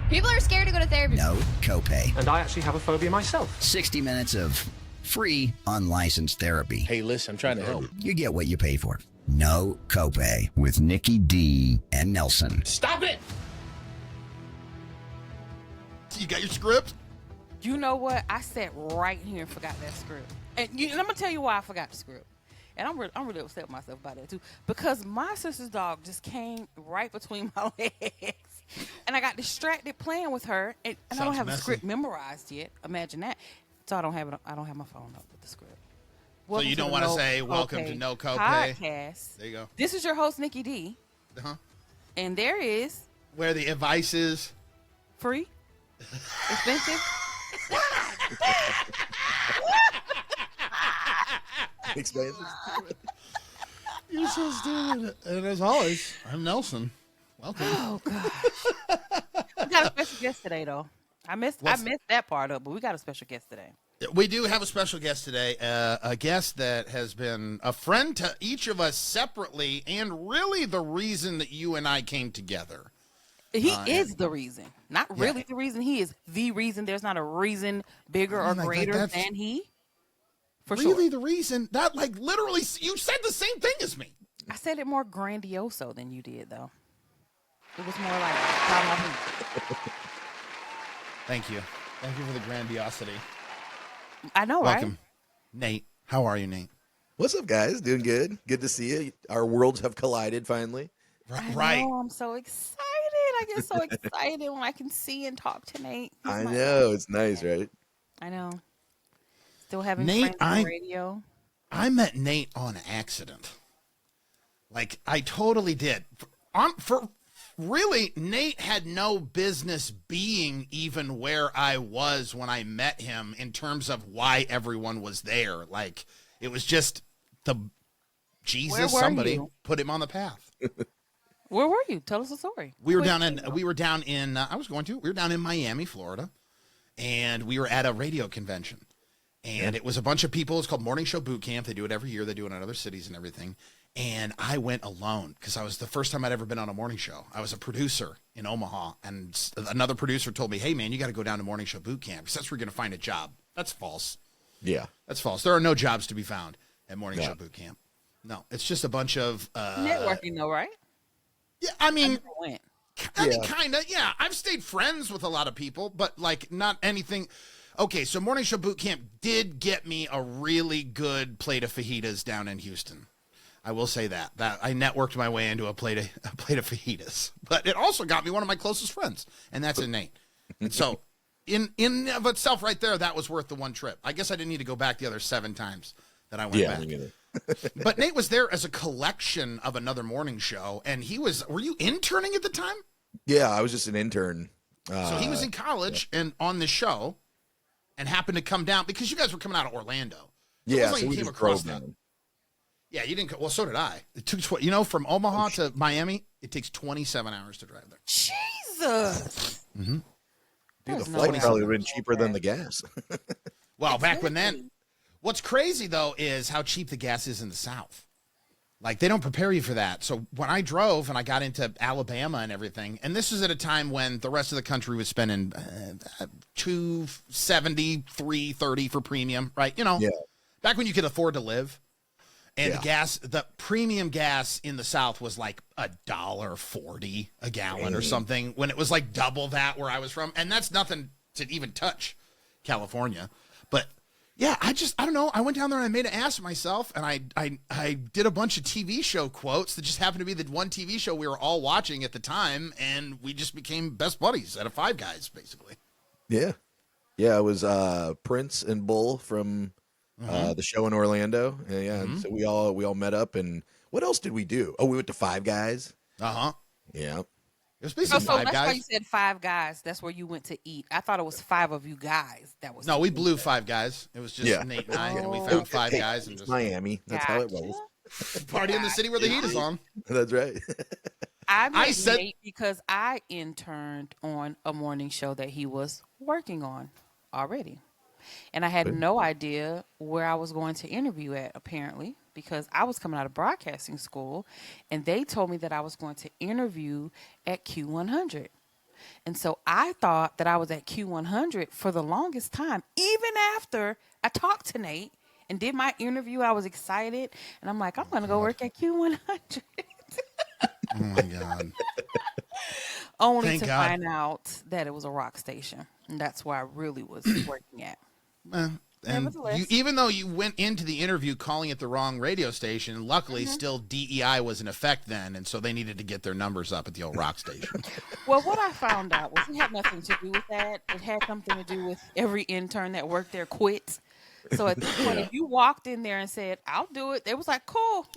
People are scared to go to therapy. No copay. And I actually have a phobia myself. 60 minutes of free, unlicensed therapy. Hey, listen, I'm trying to help. You get what you pay for. No copay with NickyD and Nelson. Stop it! You got your script? You know what? I sat right here and forgot that script. And I'm going to tell you why I forgot the script. And I'm really upset with myself about that, too. Because my sister's dog just came right between my legs. And I got distracted playing with her. And I don't have the script memorized yet. Imagine that. So I don't have my phone up with the script. So you don't want to say, welcome to No Copay? Podcast. There you go. This is your host, Nicky D. Uh-huh. And there is... Where the advice is... Free? Expensive? Expensive. You're so stupid. And as always, I'm Nelson. Welcome. Oh, gosh. We got a special guest today, though. I missed that part up, but we got a special guest today. We do have a special guest today, a guest that has been a friend to each of us separately, and really the reason that you and I came together. He is the reason. Not really the reason. He is the reason. There's not a reason bigger or greater than he. For really sure. the reason? That, like, literally, you said the same thing as me. I said it more grandioso than you did, though. It was more like, how about me? Thank you. Thank you for the grandiosity. I know, Welcome. right? Nate. How are you, Nate? What's up, guys? Doing good. Good to see you. Our worlds have collided finally. Right. Oh, I'm so excited. I get so excited when I can see and talk to Nate. I know. It's nice, right? I know. Still having Nate, friends on the radio. I met Nate on accident. Like, I totally did. For really, Nate had no business being even where I was when I met him in terms of why everyone was there. Like, it was just Jesus, somebody put him on the path. Where were you? Tell us a story. We were down in Miami, Florida, and we were at a radio convention. And it was a bunch of people. It's called Morning Show Boot Camp. They do it every year. They do it in other cities and everything. And I went alone because I was the first time I'd ever been on a morning show. I was a producer in Omaha, and another producer told me, hey, man, you got to go down to Morning Show Boot Camp because that's where you're going to find a job. That's false. Yeah. That's false. There are no jobs to be found at Morning Show Boot Camp. No, it's just a bunch of... networking, though, right? Yeah, I mean... I mean, kind of, yeah. I've stayed friends with a lot of people, but, like, not anything... Okay, so Morning Show Boot Camp did get me a really good plate of fajitas down in Houston. I will say that I networked my way into a plate of fajitas, but it also got me one of my closest friends, and that's Nate. And so, in of itself, right there, that was worth the one trip. I guess I didn't need to go back the other 7 times that I went back. But Nate was there as a collection of another morning show, and were you interning at the time? Yeah, I was just an intern. So he was in college and on the show. And happened to come down because you guys were coming out of Orlando. So yeah, so we came just across drove that. down. Yeah, you didn't. Well, so did I. It took from Omaha to Miami. It takes 27 hours to drive there. Jesus. Mm-hmm. Dude, the flight probably would have been cheaper than the gas. Well, back when then, what's crazy though is how cheap the gas is in the South. Like, they don't prepare you for that. So when I drove and I got into Alabama and everything, and this was at a time when the rest of the country was spending $2.70, $3.30 for premium, right? You know, back when you could afford to live. And the premium gas in the South was like $1.40 a gallon or something, when it was like double that where I was from. And that's nothing to even touch California. But yeah, I don't know. I went down there and I made an ass of myself, and I did a bunch of TV show quotes that just happened to be the one TV show we were all watching at the time, and we just became best buddies out of Five Guys, basically. Yeah. Yeah, it was Prince and Bull from the show in Orlando. And so we all met up, and what else did we do? Oh, we went to Five Guys. Uh-huh. Yeah. It was basically Five that's Guys. why you said Five Guys. That's where you went to eat. I thought it was 5 of you guys. No, we blew Five Guys. It was just Nate and I, and we found Five Guys and just Miami. That's how it rolls. Party in the city where the heat is on. That's right. I said Nate because I interned on a morning show that he was working on already. And I had no idea where I was going to interview at, apparently, because I was coming out of broadcasting school, and they told me that I was going to interview at Q100. And so I thought that I was at Q100 for the longest time. Even after I talked to Nate and did my interview, I was excited. And I'm like, I'm going to go work at Q100. Oh my God. Only Thank to God. find out that it was a rock station. And that's where I really was working at. And Nevertheless. even though you went into the interview calling it the wrong radio station, luckily still DEI was in effect then, and so they needed to get their numbers up at the old rock station. Well, what I found out was it had nothing to do with that. It had something to do with every intern that worked there quit. So at this point, if you walked in there and said, "I'll do it," they was like, "Cool,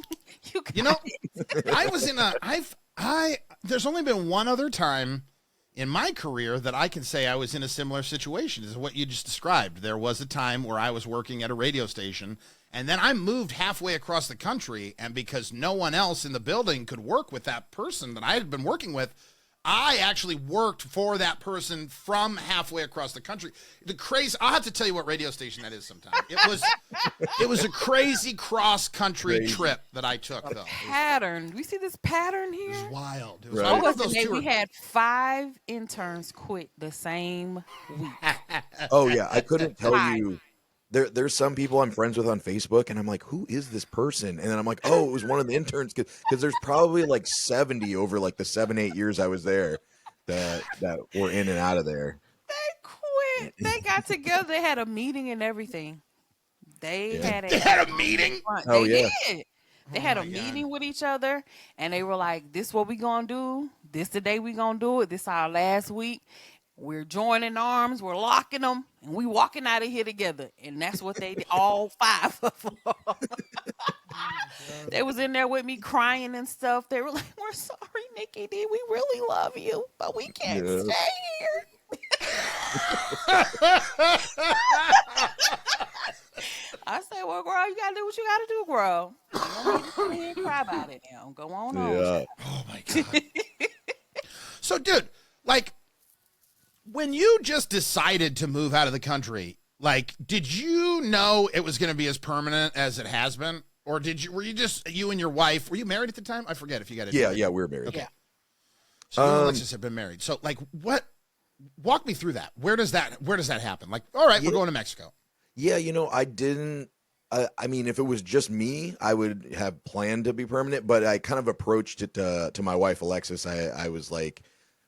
you got You know, it." I was in there's only been one other time in my career that I can say I was in a similar situation as what you just described. There was a time where I was working at a radio station, and then I moved halfway across the country, and because no one else in the building could work with that person that I had been working with, I actually worked for that person from halfway across the country. I'll have to tell you what radio station that is sometime. It was a crazy cross-country trip that I took, though. Pattern. We see this pattern here. It was wild. It was Right. all What of was those the name? two. We had 5 interns quit the same week. Oh yeah, I couldn't tell Hi. you. There's some people I'm friends with on Facebook, and I'm like, who is this person? And then I'm like, oh, it was one of the interns, because there's probably like 70 over like the 7-8 years I was there that were in and out of there. They quit. They got together. They had a meeting and everything. They had a meeting? Oh, They yeah. did. They had a meeting with each other, and they were like, "This what we gonna do. This the day we gonna do it. This our last week. We're joining arms. We're locking them, and we walking out of here together." And that's what they did. All 5 of them. They was in there with me crying and stuff. They were like, "We're sorry, Nikki D. We really love you, but we can't Yeah. stay here." I said, "Well, girl, you gotta do what you gotta do, girl. You don't need to sit here and cry about it now. Go on." Yeah. Oh my God. So, dude, like, when you just decided to move out of the country, like, did you know it was going to be as permanent as it has been? Or were you just, you and your wife, were you married at the time? I forget if you got it. Yeah, we were married. Okay. So you and Alexis have been married. So, like, walk me through that. Where does that happen? Like, all right, we're going to Mexico. Yeah, I didn't. I mean, if it was just me, I would have planned to be permanent. But I kind of approached it to my wife Alexis. I was like,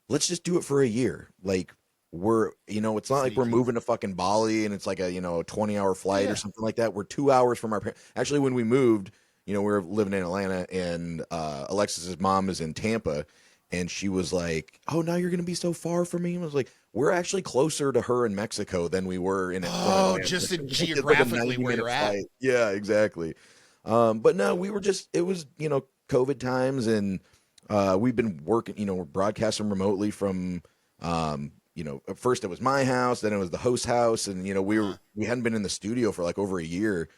let's just do it for a year. Like, it's not like we're moving to fucking Bali and it's like a 20-hour flight or something like that. We're 2 hours from our parents. Actually, when we moved, we were living in Atlanta, and Alexis's mom is in Tampa, and she was like, "Oh, now you're gonna be so far from me." And I was like, "We're actually closer to her in Mexico than we were in Atlanta." Oh, just It's like a geographically where 90-minute you're at. flight. Yeah, exactly. But no, we were just, it was, COVID times, and we've been working, we're broadcasting remotely from, at first it was my house, then it was the host house, and we hadn't been in the studio for like over a year,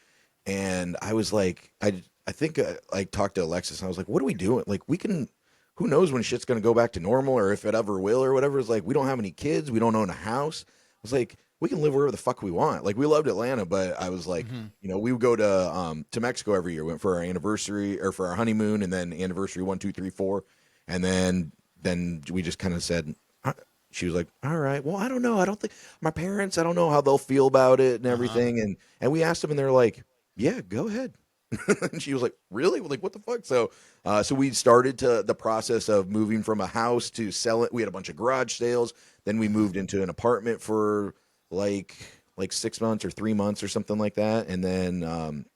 and I was like, I think I talked to Alexis, and I was like, what are we doing? Like, who knows when shit's gonna go back to normal, or if it ever will, or whatever. It's like, we don't have any kids, we don't own a house. I was like, we can live wherever the fuck we want. Like, we loved Atlanta, but I was like, we would go to Mexico every year. Went for our anniversary or for our honeymoon, and then anniversary 1, 2, 3, 4, and then we just kind of said. She was like, all right, well, I don't know. I don't think my parents, I don't know how they'll feel about it and everything. And we asked them, and they're like, yeah, go ahead. And she was like, really? We're like, what the fuck? So we started the process of moving from a house to sell it. We had a bunch of garage sales. Then we moved into an apartment for like 6 months or 3 months or something like that. And then,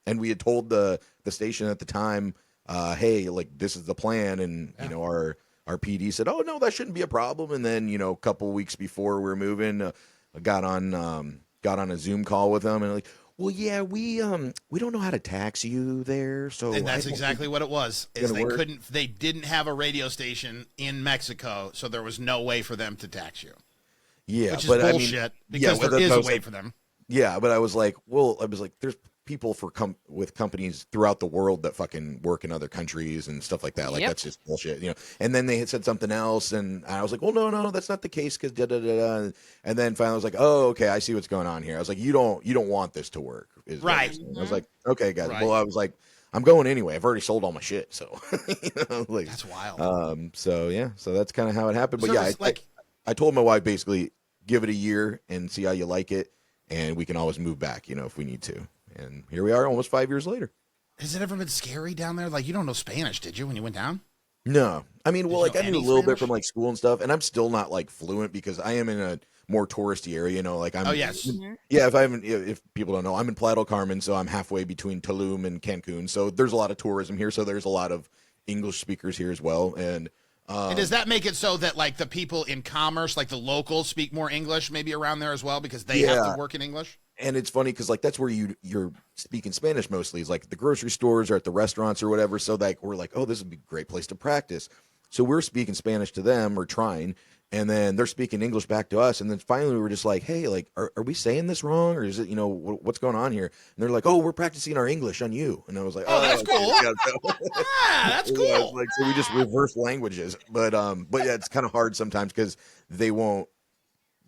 and we had told the station at the time, hey, like, this is the plan. And, our PD said, "Oh no, that shouldn't be a problem." And then, a couple weeks before we were moving, I got on a Zoom call with them, and like, "Well, yeah, we don't know how to tax you there." So, And that's exactly what it was. Is work. they didn't have a radio station in Mexico, so there was no way for them to tax you. Yeah, Which is but bullshit, because but there is I a was way like, for them. Yeah, but I was like, there's people with companies throughout the world that fucking work in other countries and stuff like that. Like, that's just bullshit, And then they had said something else, and I was like, well, no, that's not the case, because da da da da. And then finally I was like, oh, okay, I see what's going on here. I was like, you don't want this to work, is what Right. you're saying. I was like, okay, guys. Right. Well, I was like, I'm going anyway. I've already sold all my shit, so like, That's wild. so yeah, so that's kind of how it happened. But So yeah, it's like, I told my wife basically give it a year and see how you like it, and we can always move back, if we need to. And here we are, almost 5 years later. Has it ever been scary down there? Like, you don't know Spanish, did you, when you went down? No, I mean, well, Did you like know I knew a any little bit Spanish? from like school and stuff, and I'm still not like fluent because I am in a more touristy area. Like I'm. Oh, yes. Yeah, if people don't know, I'm in Playa del Carmen, so I'm halfway between Tulum and Cancun. So there's a lot of tourism here. So there's a lot of English speakers here as well, and. And does that make it so that like the people in commerce, like the locals, speak more English maybe around there as well because they have to work in English? And it's funny because like that's where you're speaking Spanish mostly is like the grocery stores or at the restaurants or whatever. So like we're like, oh, this would be a great place to practice. So we're speaking Spanish to them or trying, and then they're speaking English back to us. And then finally we were just like, hey, like are we saying this wrong or is it what's going on here? And they're like, oh, we're practicing our English on you. And I was like, Oh, that's okay, cool. yeah, That's cool. yeah, like so we just reverse languages, but yeah, it's kind of hard sometimes because they'll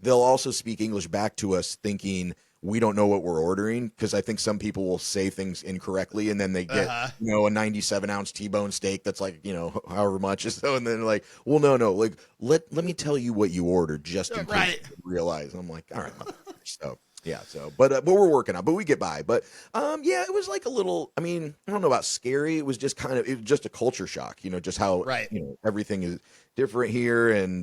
also speak English back to us thinking we don't know what we're ordering because I think some people will say things incorrectly and then they get a 97-ounce T-bone steak that's like however much is so and then like well no like let me tell you what you ordered just in case you realize. I'm like all right so yeah but we're working on it, but we get by. But yeah, it was like a little, I mean, I don't know about scary, it was just it was just a culture shock, just how everything is different here. And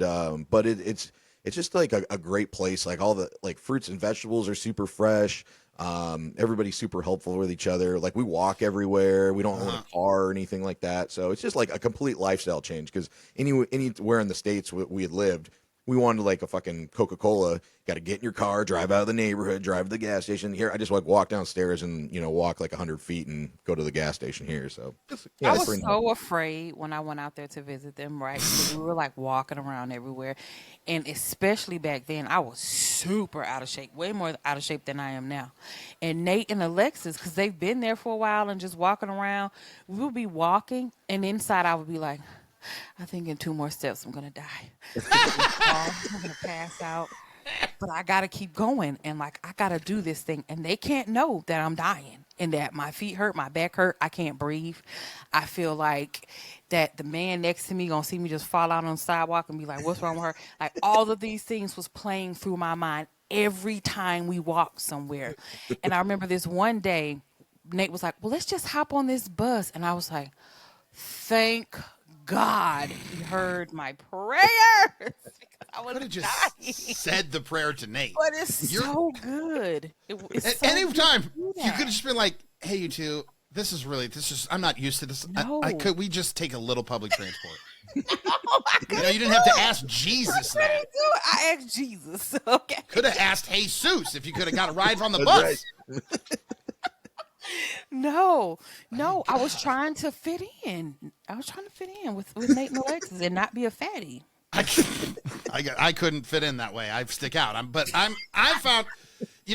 but it's just like a great place. Like all the like fruits and vegetables are super fresh. Everybody's super helpful with each other. Like we walk everywhere. We don't own a car or anything like that. So it's just like a complete lifestyle change. Because anywhere in the States we had lived, we wanted like a fucking Coca-Cola. Got to get in your car, drive out of the neighborhood, drive to the gas station. Here, I just like walk downstairs and walk like 100 feet and go to the gas station here. So I was so afraid when I went out there to visit them, right? Because we were like walking around everywhere. And especially back then, I was super out of shape, way more out of shape than I am now. And Nate and Alexis, because they've been there for a while and just walking around, we would be walking, and inside I would be like, I think in 2 more steps I'm going to die. I'm going to pass out. But I got to keep going, and like I got to do this thing. And they can't know that I'm dying and that my feet hurt, my back hurt, I can't breathe. I feel like that the man next to me going to see me just fall out on the sidewalk and be like, what's wrong with her? Like all of these things was playing through my mind every time we walked somewhere. And I remember this one day, Nate was like, well, let's just hop on this bus. And I was like, thank God he heard my prayers. I would have just said the prayer to Nate. But it's so good. It's so anytime good you could have just been like, hey, you two, I'm not used to this. No. Could we just take a little public transport? No, you didn't have to ask Jesus that. I asked Jesus. Okay. Could have asked Jesus if you could have got a ride on the bus. Right. No, I was trying to fit in. I was trying to fit in with Nate and Alexis and not be a fatty. I couldn't fit in that way. I stick out. I found,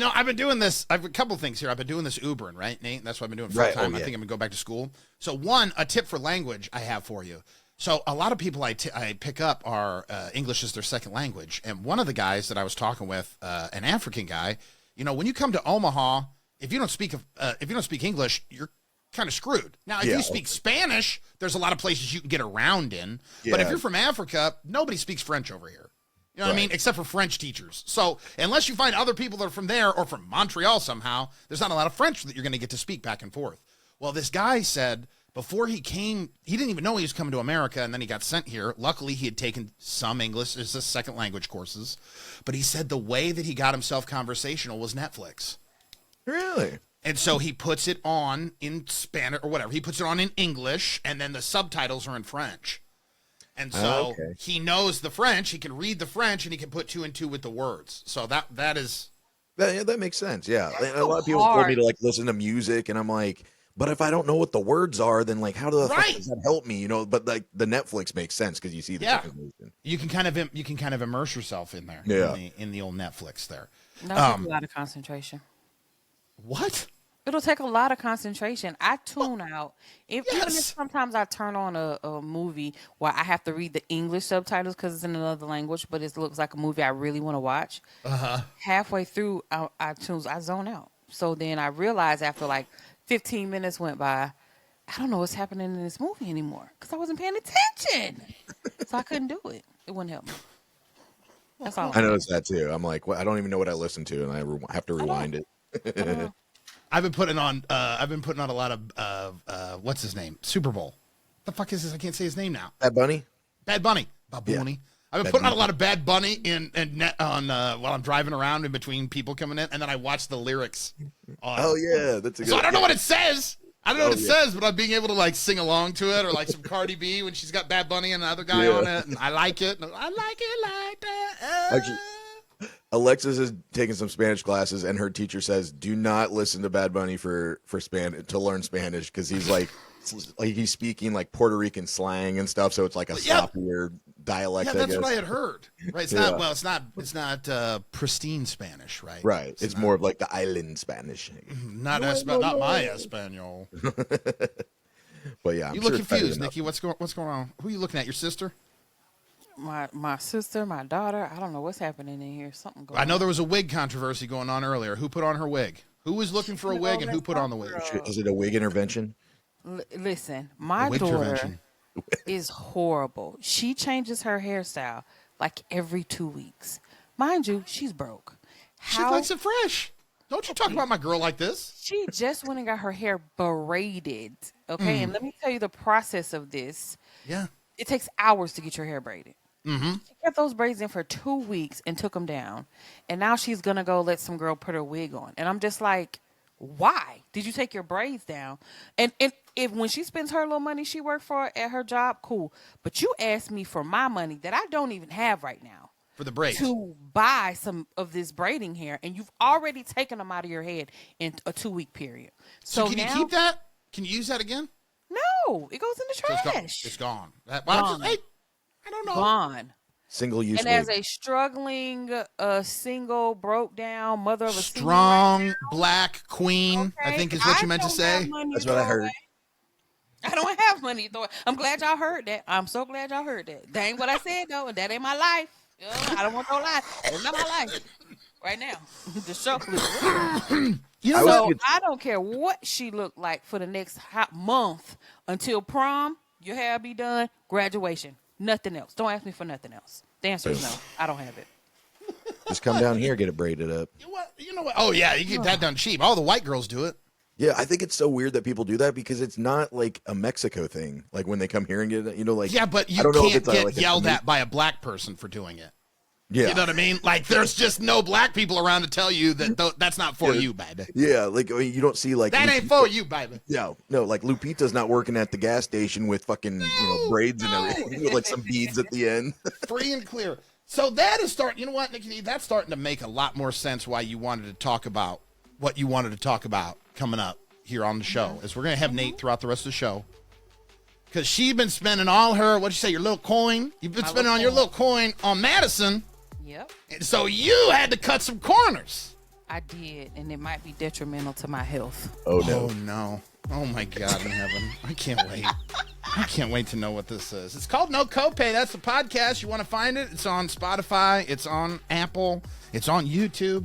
I've been doing this. I've a couple things here. I've been doing this Ubering, right, Nate? That's what I've been doing full time. Right. Oh, yeah. I think I'm gonna go back to school. So a tip for language I have for you. So a lot of people I pick up are English is their second language. And one of the guys that I was talking with, an African guy, when you come to Omaha, if you don't speak English, you're kind of screwed. Now, if you speak Spanish, there's a lot of places you can get around in. But if you're from Africa, nobody speaks French over here. You know what I mean? Except for French teachers. So unless you find other people that are from there or from Montreal somehow, there's not a lot of French that you're going to get to speak back and forth. Well, this guy said before he came, he didn't even know he was coming to America, and then he got sent here. Luckily, he had taken some English as a second language courses. But he said the way that he got himself conversational was Netflix. Really? And so he puts it on in Spanish or whatever. He puts it on in English, and then the subtitles are in French. And so he knows the French. He can read the French, and he can put 2 and 2 with the words. So that is... That makes sense, yeah. A lot of people told me to, like, listen to music, and I'm like, but if I don't know what the words are, then, like, how the fuck does that help me? But, like, the Netflix makes sense because you see the information. You can kind of immerse yourself in there, in the old Netflix there. That takes a lot of concentration. What? It'll take a lot of concentration. I tune out. Even if sometimes I turn on a movie where I have to read the English subtitles because it's in another language, but it looks like a movie I really want to watch. Halfway through, I zone out. So then I realize after like 15 minutes went by, I don't know what's happening in this movie anymore because I wasn't paying attention. So I couldn't do it. It wouldn't help me. That's all. I noticed that too. I'm like, I don't even know what I listened to, and I have to rewind it. I've been putting on a lot of what's his name? Super Bowl. The fuck is this? I can't say his name now. Bad Bunny? Bad Bunny. Bad Bunny. I've been putting on a lot of Bad Bunny while I'm driving around in between people coming in, and then I watch the lyrics. Oh yeah, that's a good. So I don't know what it says. I don't know what it says, but I'm being able to like sing along to it, or like some Cardi B when she's got Bad Bunny and another guy on it, and I like it. I like it like that. Actually, Alexis is taking some Spanish classes, and her teacher says, "Do not listen to Bad Bunny for to learn Spanish because he's like he's speaking like Puerto Rican slang and stuff, so it's like a sloppier dialect." Yeah, that's I guess. what I had heard. Right? It's not. Well, it's not pristine Spanish, right? Right. It's more of like the island Spanish. Not my Espanol. But yeah, I'm You sure look it's better confused, than Nikki. What's going on? Who are you looking at? Your sister? My sister, my daughter. I don't know what's happening in here. Something going. I know there was a wig controversy going on earlier. Who put on her wig? Who was looking for a wig, and who put on the wig? Is it a wig intervention? Listen, my wig daughter intervention. is horrible. She changes her hairstyle like every 2 weeks. Mind you, she's broke. She likes it fresh. Don't you talk about my girl like this. She just went and got her hair braided. Okay, and let me tell you the process of this. Yeah. It takes hours to get your hair braided. Mm-hmm. She kept those braids in for 2 weeks and took them down. And now she's going to go let some girl put her wig on. And I'm just like, why did you take your braids down? And if when she spends her little money she worked for at her job, cool. But you asked me for my money that I don't even have right now. For the braids. To buy some of this braiding hair. And you've already taken them out of your head in a 2-week period. So can you keep that? Can you use that again? No, it goes in the trash. It's gone. Gone. I don't know. Gone. Single use. And as a struggling, single, broke down mother of a strong black queen, I think is what you meant to say. That's what I heard. I don't have money though. I'm glad y'all heard that. I'm so glad y'all heard that. That ain't what I said though, and that ain't my life. I don't want no lie. It's not my life right now. The show. I don't care what she looked like for the next hot month until prom. Your hair be done. Graduation. Nothing else. Don't ask me for nothing else. The answer is no. I don't have it. Just come down here, get it braided up. You know what? Oh yeah, you get that done cheap. All the white girls do it. Yeah, I think it's so weird that people do that because it's not like a Mexico thing. Like when they come here and get it, like yeah, but you can't get yelled at by a black person for doing it. Yeah, you know what I mean? Like there's just no black people around to tell you that that's not for you, baby. Yeah, like you don't see like that ain't for you, baby. No, like Lupita's not working at the gas station with fucking braids and everything with like some beads at the end. Free and clear. So that is starting. You know what, Nikki? That's starting to make a lot more sense why you wanted to talk about what you wanted to talk about coming up here on the show. Is we're gonna have Nate throughout the rest of the show because she's been spending all her what'd you say your little coin? You've been spending on your little coin on Madison. Yep. And so you had to cut some corners. I did, and it might be detrimental to my health. Oh no! Oh no! Oh my God in heaven! I can't wait. I can't wait to know what this is. It's called No Copay. That's the podcast. You want to find it? It's on Spotify. It's on Apple. It's on YouTube.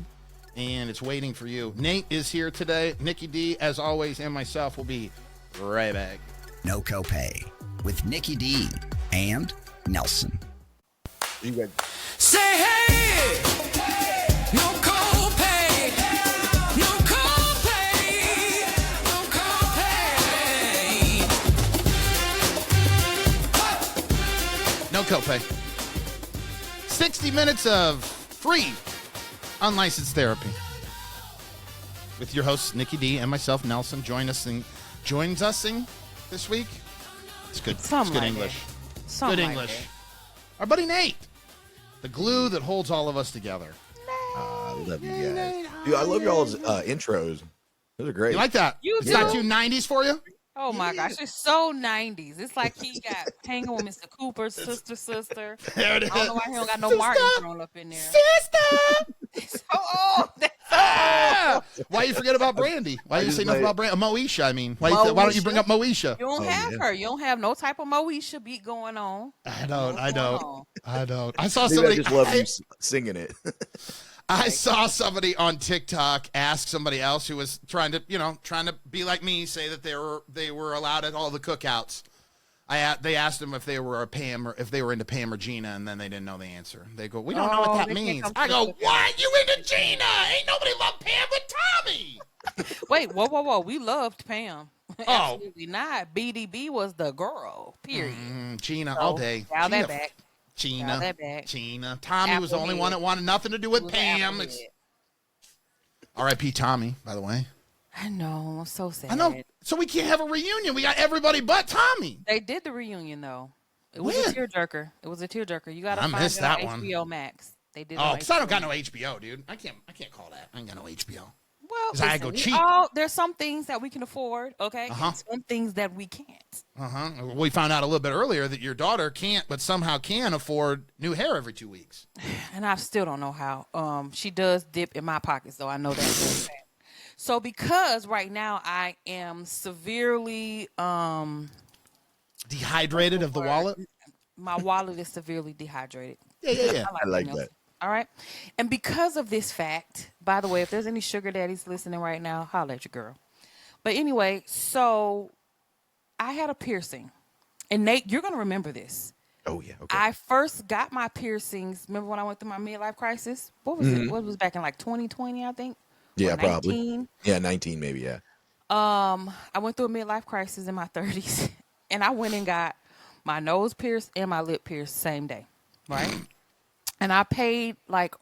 And it's waiting for you. Nate is here today. Nikki D, as always, and myself will be right back. No Copay with Nikki D and Nelson. You guys. Say hey, no copay, no copay, no copay. No Copay. 60 minutes of free unlicensed therapy with your hosts Nikki D and myself Nelson. Joins us this week. It's good. It's good English. Good English. Our buddy Nate. The glue that holds all of us together. I love you guys. Dude, I love y'all's intros. Those are great. You like that? It's not too 90s for you? Oh my gosh, it's so 90s. It's like he got hanging with Mr. Cooper's sister. There it is. I don't know why he don't got no Martin thrown up in there. Sister! It's so old. Why you forget about Brandy? Why you say nothing about Brandy? Moesha, I mean. Why don't you bring up Moesha? You don't have her. You don't have no type of Moesha beat going on. I don't. I saw Maybe somebody. I just love you singing it. I saw somebody on TikTok ask somebody else who was trying to be like me, say that they were allowed at all the cookouts. They asked them if they were a Pam or if they were into Pam or Gina, and then they didn't know the answer. They go, we don't know what that means. I go, what? You into Gina? Ain't nobody love Pam but Tommy. Wait, whoa. We loved Pam. Oh. Absolutely not. BDB was the girl, period. Gina, So, all day. dial Gina, that back. Gina. Dial that back. Gina. Tommy was the only one that wanted nothing to do with Pam. R.I.P. Tommy, by the way. I know. I'm so sad. I know. So we can't have a reunion. We got everybody but Tommy. They did the reunion, though. It was When? a tearjerker. It was a tearjerker. You got to I find missed it on that one. HBO Max. They did. Oh, because I don't got no HBO, dude. I can't call that. I ain't got no HBO. Well, 'Cause I listen, go we cheap. there's some things that we can afford, okay? Uh-huh. And some things that we can't. We found out a little bit earlier that your daughter can't, but somehow can afford new hair every 2 weeks. And I still don't know how. She does dip in my pockets, though. I know that. So because right now I am severely Dehydrated of the wallet? my wallet is severely dehydrated. Yeah. I like that. All right. And because of this fact, by the way, if there's any sugar daddies listening right now, holla at your girl. But anyway, so I had a piercing. And Nate, you're going to remember this. Oh, yeah. Okay. I first got my piercings. Remember when I went through my midlife crisis? What was it? What was back in like 2020, I think? Yeah, Or probably. 19? Yeah, 19 maybe, yeah. I went through a midlife crisis in my 30s. And I went and got my nose pierced and my lip pierced same day. Right? And I paid like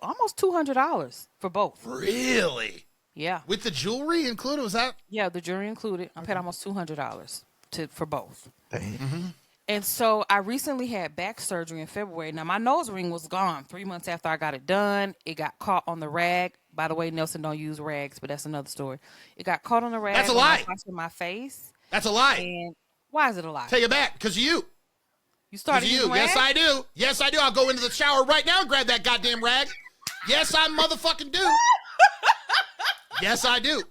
almost $200 for both. Really? Yeah. With the jewelry included? Was that? Yeah, the jury included. I paid almost $200 for both. Dang. And so I recently had back surgery in February. Now, my nose ring was gone 3 months after I got it done. It got caught on the rag. By the way, Nelson don't use rags, but that's another story. It got caught on the rag. That's a when I lie. was washing my face. That's a lie. And why is it a lie? Take it back, because of you. You started using rags? Yes, I do. Yes, I do. I'll go into the shower right now and grab that goddamn rag. Yes, I motherfucking do. Yes, I do.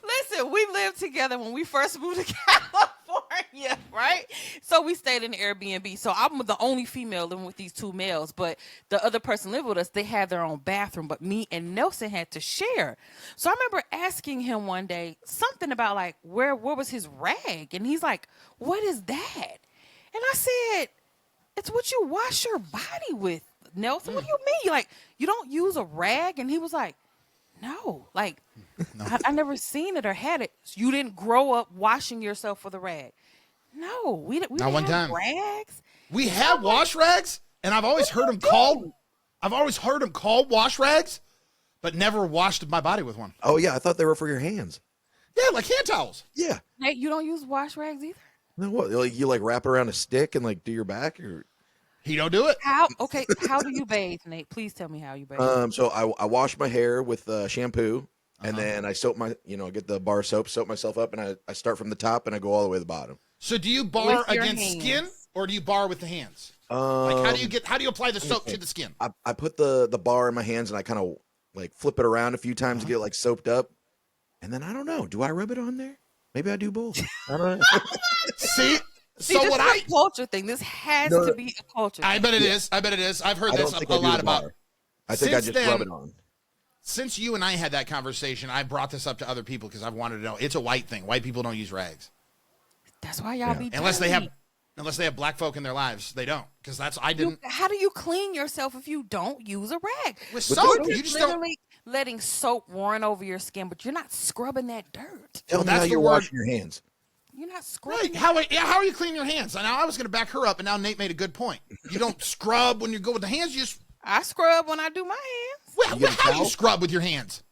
Listen, we lived together when we first moved to California, right? So we stayed in the Airbnb. So I'm the only female living with these two males, but the other person lived with us. They had their own bathroom, but me and Nelson had to share. So I remember asking him one day something about like, where was his rag? And he's like, what is that? And I said, it's what you wash your body with, Nelson. What do you mean? Like, you don't use a rag? And he was like, no, like, no. I never seen it or had it. You didn't grow up washing yourself with a rag. No, we didn't Not one have time. rags. We have wash rags, and I've always heard them called. I've always heard them called wash rags, but never washed my body with one. Oh, yeah. I thought they were for your hands. Yeah, like hand towels. Yeah. Nate, you don't use wash rags either? No, what? Like, you like wrap it around a stick and like do your back? Or He don't do it. How do you bathe, Nate? Please tell me how you bathe. So I wash my hair with shampoo, and then I soap I get the bar soap, soap myself up, and I start from the top and I go all the way to the bottom. So do you bar With your against hands. skin, or do you bar with the hands? Like how do you apply the soap to the skin? I put the bar in my hands and I kind of like flip it around a few times to get it like soaped up, and then I don't know. Do I rub it on there? Maybe I do both. I don't know. See, See, so this what is a culture thing. This has to be a culture thing. I bet it is. I bet it is. I've heard I this don't think a I do lot the about. bar. I think I Since just rub then- it on. Since you and I had that conversation, I brought this up to other people because I've wanted to know. It's a white thing. White people don't use rags That's why y'all be unless they dirty. have black folk in their lives. They don't, because I didn't How do you clean yourself if you don't use a rag? with soap. You're You just don't. literally letting soap run over your skin, but you're not scrubbing that dirt. Tell me that's how the you're word. washing your hands. You're not scrubbing. Right? How are you cleaning your hands? Now I was going to back her up, and now Nate made a good point. You don't scrub when you go with the hands. You just I scrub when I do my hands. how do you scrub with your hands?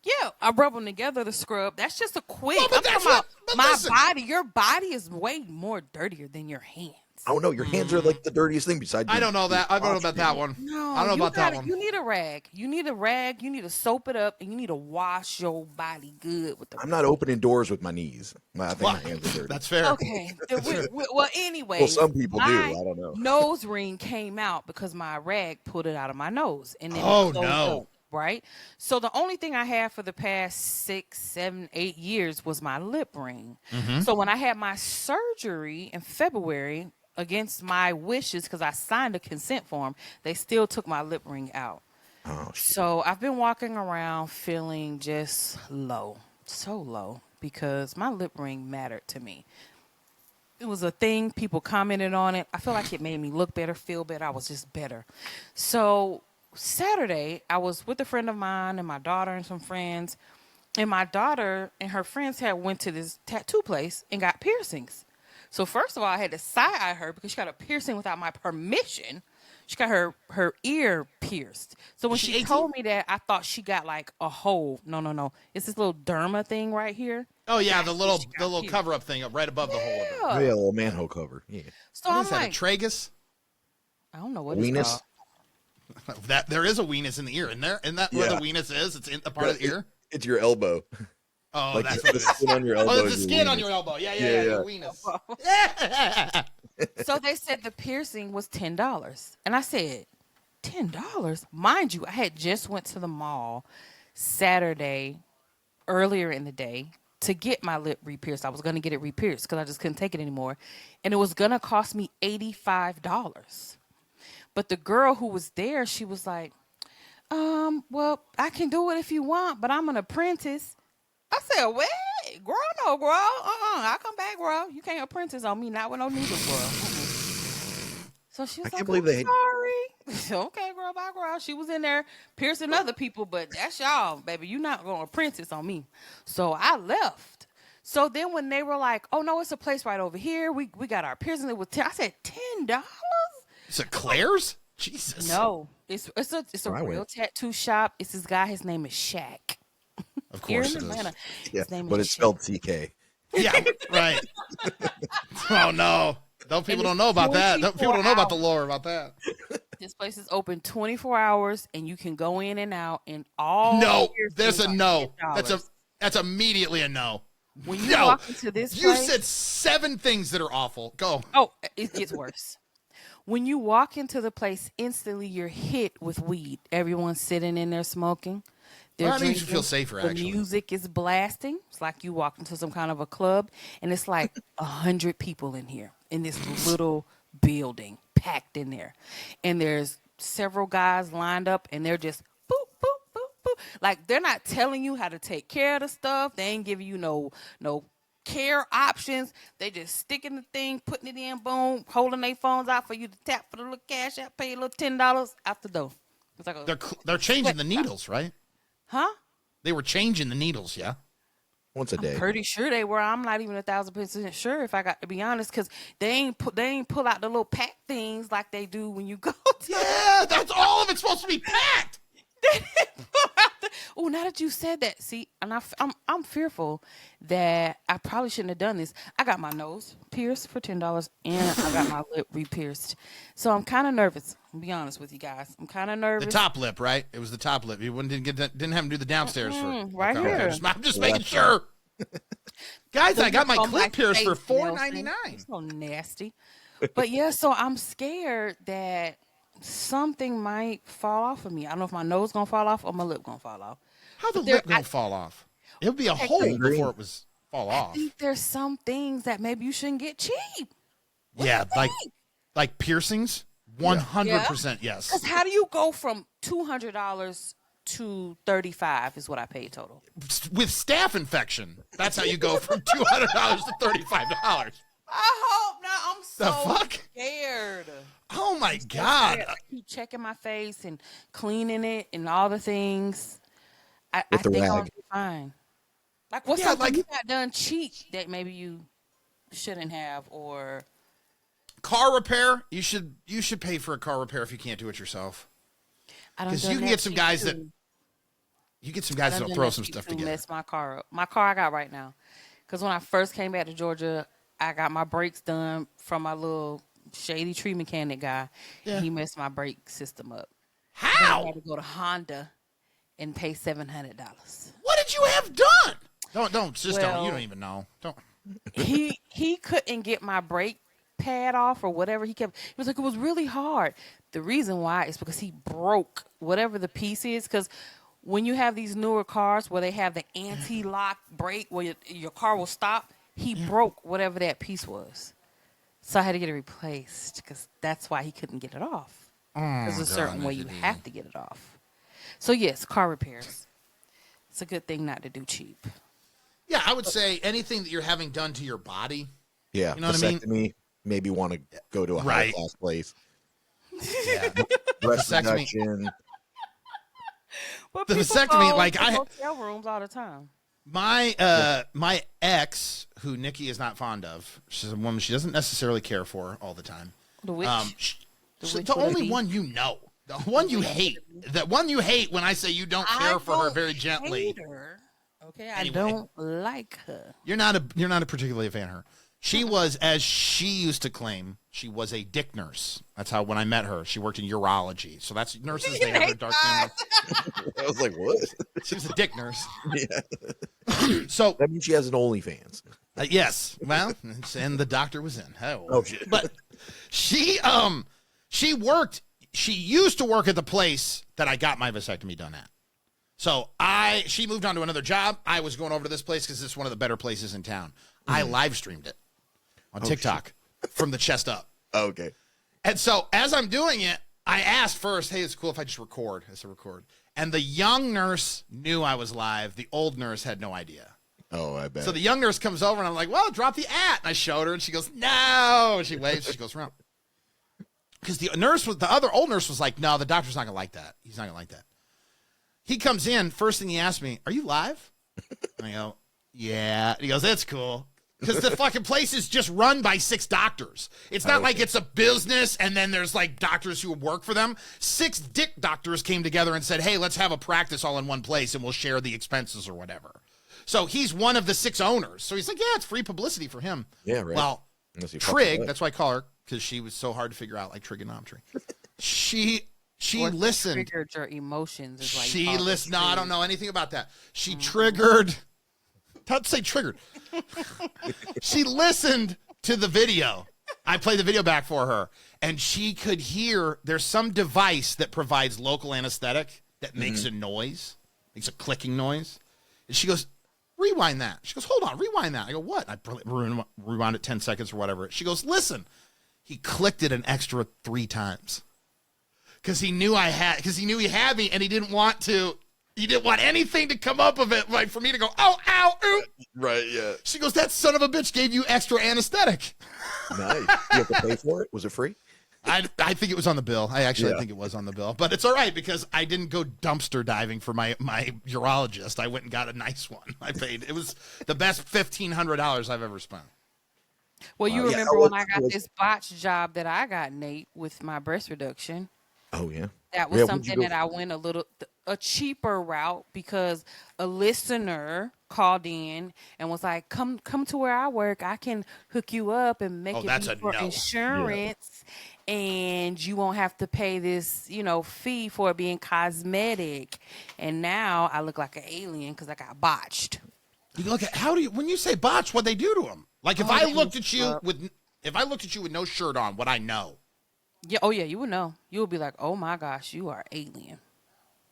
Yeah, I rub them together to scrub. That's just a quick. Well, but I'm that's talking about but my listen. body. Your body is way more dirtier than your hands. Oh no, your hands are like the dirtiest thing besides. I don't know that. I don't know about that one. No, I don't know you about that gotta- one. You need a rag. You need a rag. You need to soap it up, and you need to wash your body good with the. I'm not opening doors with my knees. I think my hands are dirty. That's fair. Okay. Well, anyway. Well, some people do. my I don't know. Nose ring came out because my rag pulled it out of my nose, and then Oh, it closed no. up, right? So the only thing I had for the past 6, 7, 8 years was my lip ring. Mm-hmm. So when I had my surgery in February, against my wishes, because I signed a consent form, they still took my lip ring out. Oh, shit. So I've been walking around feeling just low, so low, because my lip ring mattered to me. It was a thing. People commented on it. I feel like it made me look better, feel better. I was just better. So Saturday, I was with a friend of mine and my daughter and some friends. And my daughter and her friends had went to this tattoo place and got piercings. So first of all, I had to side-eye her because she got a piercing without my permission. She got her ear pierced. So when she told me that, I thought she got like a hole. No. It's this little derma thing right here. Oh yeah, the little cover-up thing up right above the hole. Oh, yeah, a little manhole cover. Yeah. So What I'm is that, like, a tragus? I don't know what Weenus? it's called. That there is a weenus in the ear, isn't there? Isn't that where the weenus is? It's in the part of the ear. It's your elbow. Oh, Like that's the what it is. skin on your elbow. Oh, that's is the your skin on weenus. your elbow. Yeah, Yeah. your weenus. So they said the piercing was $10. And I said, $10? Mind you, I had just went to the mall Saturday earlier in the day to get my lip re-pierced. I was going to get it re-pierced because I just couldn't take it anymore. And it was going to cost me $85. But the girl who was there, she was like, well, I can do it if you want, but I'm an apprentice. I said, wait, girl, no, girl. I'll come back, girl. You can't apprentice on me, not with no needles, girl. So she was I like, can't believe they- sorry. Okay, girl, bye, girl. She was in there piercing other people, but that's y'all, baby. You're not going to apprentice on me. So I left. So then when they were like, oh, no, it's a place right over here. We got our piercing. It was I said, $10? Is it Claire's? Jesus. No, it's a I real went. tattoo shop. It's this guy. His name is Shaq. Of Here course in it is. Atlanta. Yeah, His name but is it's Shaq. spelled CK. Yeah, right. Oh no. People don't know about that. People don't know about the lore about that. This place is open 24 hours, and you can go in and out. And all No, piercings there's a are no. $10. That's immediately a no. When you No. walk into this You place, said 7 things that are awful. Go. oh, it gets worse. When you walk into the place, instantly you're hit with weed. Everyone's sitting in there smoking. They're Well, that makes you drinking. feel safer, The actually. music is blasting. It's like you walk into some kind of a club, and it's like 100 people in here in this little building, packed in there. And there's several guys lined up, and they're just boop, boop, boop, boop. Like, they're not telling you how to take care of the stuff. They ain't giving you no care options. They just sticking the thing, putting it in, boom, holding their phones out for you to tap for the little cash out, pay a little $10 out the door. It's like They're changing the needles, right? huh? They were changing the needles, yeah. Once a day. Pretty sure they were. I'm not even 1,000% sure, if I got to be honest, because they ain't pull out the little pack things like they do when you go to. Yeah, that's all of it's supposed to be packed. Oh, now that you said that, see, and I'm fearful that I probably shouldn't have done this. I got my nose pierced for $10, and I got my lip re-pierced. So I'm kind of nervous. I'll be honest with you guys. I'm kind of nervous. The top lip, right? It was the top lip. You didn't have him do the downstairs for right okay, here. I'm just making sure. Guys, I got my On clip pierced for face, Nelson. $4.99. So nasty. But yeah, so I'm scared that something might fall off of me. I don't know if my nose gonna fall off or my lip gonna fall off. How the There- lip gonna fall off? It would be a hole Gangrene. before it was fall I off. think there's some things that maybe you shouldn't get cheap. Yeah, like piercings. 100% yes. Because how do you go from $200 to $35 is what I paid total. With staph infection, that's how you go from $200 to $35. I hope not. I'm so The fuck? scared. Oh my God! I keep checking my face and cleaning it and all the things. I With the think I'll rag. be fine. Like, what's Yeah, something like- you got done cheap that maybe you shouldn't have, or Car repair. You should pay for a car repair if you can't do it yourself. I don't. Because you can get some guys that that'll throw some stuff together. Mess my car up. My car I got right now. Because when I first came back to Georgia, I got my brakes done from my little shady tree mechanic guy. Yeah. He messed my brake system up. I How? had to go to Honda and pay $700. What did you have done? Don't you Well- don't even know. Don't. he couldn't get my brake pad off or whatever. He was like, it was really hard. The reason why is because he broke whatever the piece is. Because when you have these newer cars where they have the anti-lock brake where your car will stop, he broke whatever that piece was. So I had to get it replaced because that's why he couldn't get it off. There's a certain way you have to get it off. So yes, car repairs. It's a good thing not to do cheap. Yeah, I would say anything that you're having done to your body. Yeah, You know what I mean? vasectomy, maybe want to go to a Right. high-class place. Yeah. Breast Vasectomy. reduction. But The people vasectomy, go like, to I- hotel rooms all the time. My ex, who Nikki is not fond of, she's a woman she doesn't necessarily care for all the time. The witch. The witch would only be- one you know, the one you hate, the one you hate when I say you don't care for her don't very gently. hate her. Okay, I Anyway. don't like her. You're not a particularly a fan of her. She was, as she used to claim, she was a dick nurse. That's how when I met her, she worked in urology. So that's nurses. They have their dark humor. I was like, what? She was a dick nurse. Yeah. So That means she has an OnlyFans. yes, well, and the doctor was in. Oh, shit. But she worked. She used to work at the place that I got my vasectomy done at. So she moved on to another job. I was going over to this place because it's one of the better places in town. I live streamed it on TikTok from the chest up. Okay. And so as I'm doing it, I asked first, hey, it's cool if I just record. I said record. And the young nurse knew I was live. The old nurse had no idea. Oh, I bet. So the young nurse comes over and I'm like, well, drop the @ And I showed her and she goes, no. And she waves. She goes around. Because the other old nurse was like, no, the doctor's not going to like that. He's not going to like that. He comes in. First thing he asks me, are you live? And I go, yeah. And he goes, that's cool. Because the fucking place is just run by 6 doctors. It's not like it's a business and then there's like doctors who work for them. 6 dick doctors came together and said, hey, let's have a practice all in one place and we'll share the expenses or whatever. So he's one of the 6 owners. So he's like, yeah, it's free publicity for him. Yeah, right. Well, Unless he fucks it Trig, up. that's why I call her, because she was so hard to figure out, like trigonometry. She What listened. triggered your emotions. Is like She listened. No, I don't know anything about that. She triggered. How to say triggered? She listened to the video. I played the video back for her, and she could hear there's some device that provides local anesthetic that makes a noise, makes a clicking noise. And she goes, rewind that. She goes, hold on, rewind that. I go, what? I rewound it 10 seconds or whatever. She goes, listen. He clicked it an extra 3 times. Because he knew he had me, and he didn't want anything to come up of it, like for me to go, oh, ow, ooh. Right, yeah. She goes, that son of a bitch gave you extra anesthetic. Nice. You have to pay for it? Was it free? I think it was on the bill. I Yeah. think it was on the bill. But it's all right because I didn't go dumpster diving for my urologist. I went and got a nice one. I paid. It was the best $1,500 I've ever spent. Well, you Yeah, remember I when was- I got this botched job that I got, Nate, with my breast reduction? Oh, yeah. That was Yeah, where'd you something go that I went a cheaper route because a listener called in and was like, come to where I work. I can hook you up and make it that's be a for no. insurance. And you won't have to pay this, fee for it being cosmetic. And now I look like an alien because I got botched. You look at when you say botch, what they do to him? Like if Oh, I they looked at you fuck. with no shirt on, what I know. Yeah, oh yeah, you would know. You would be like, oh my gosh, you are alien.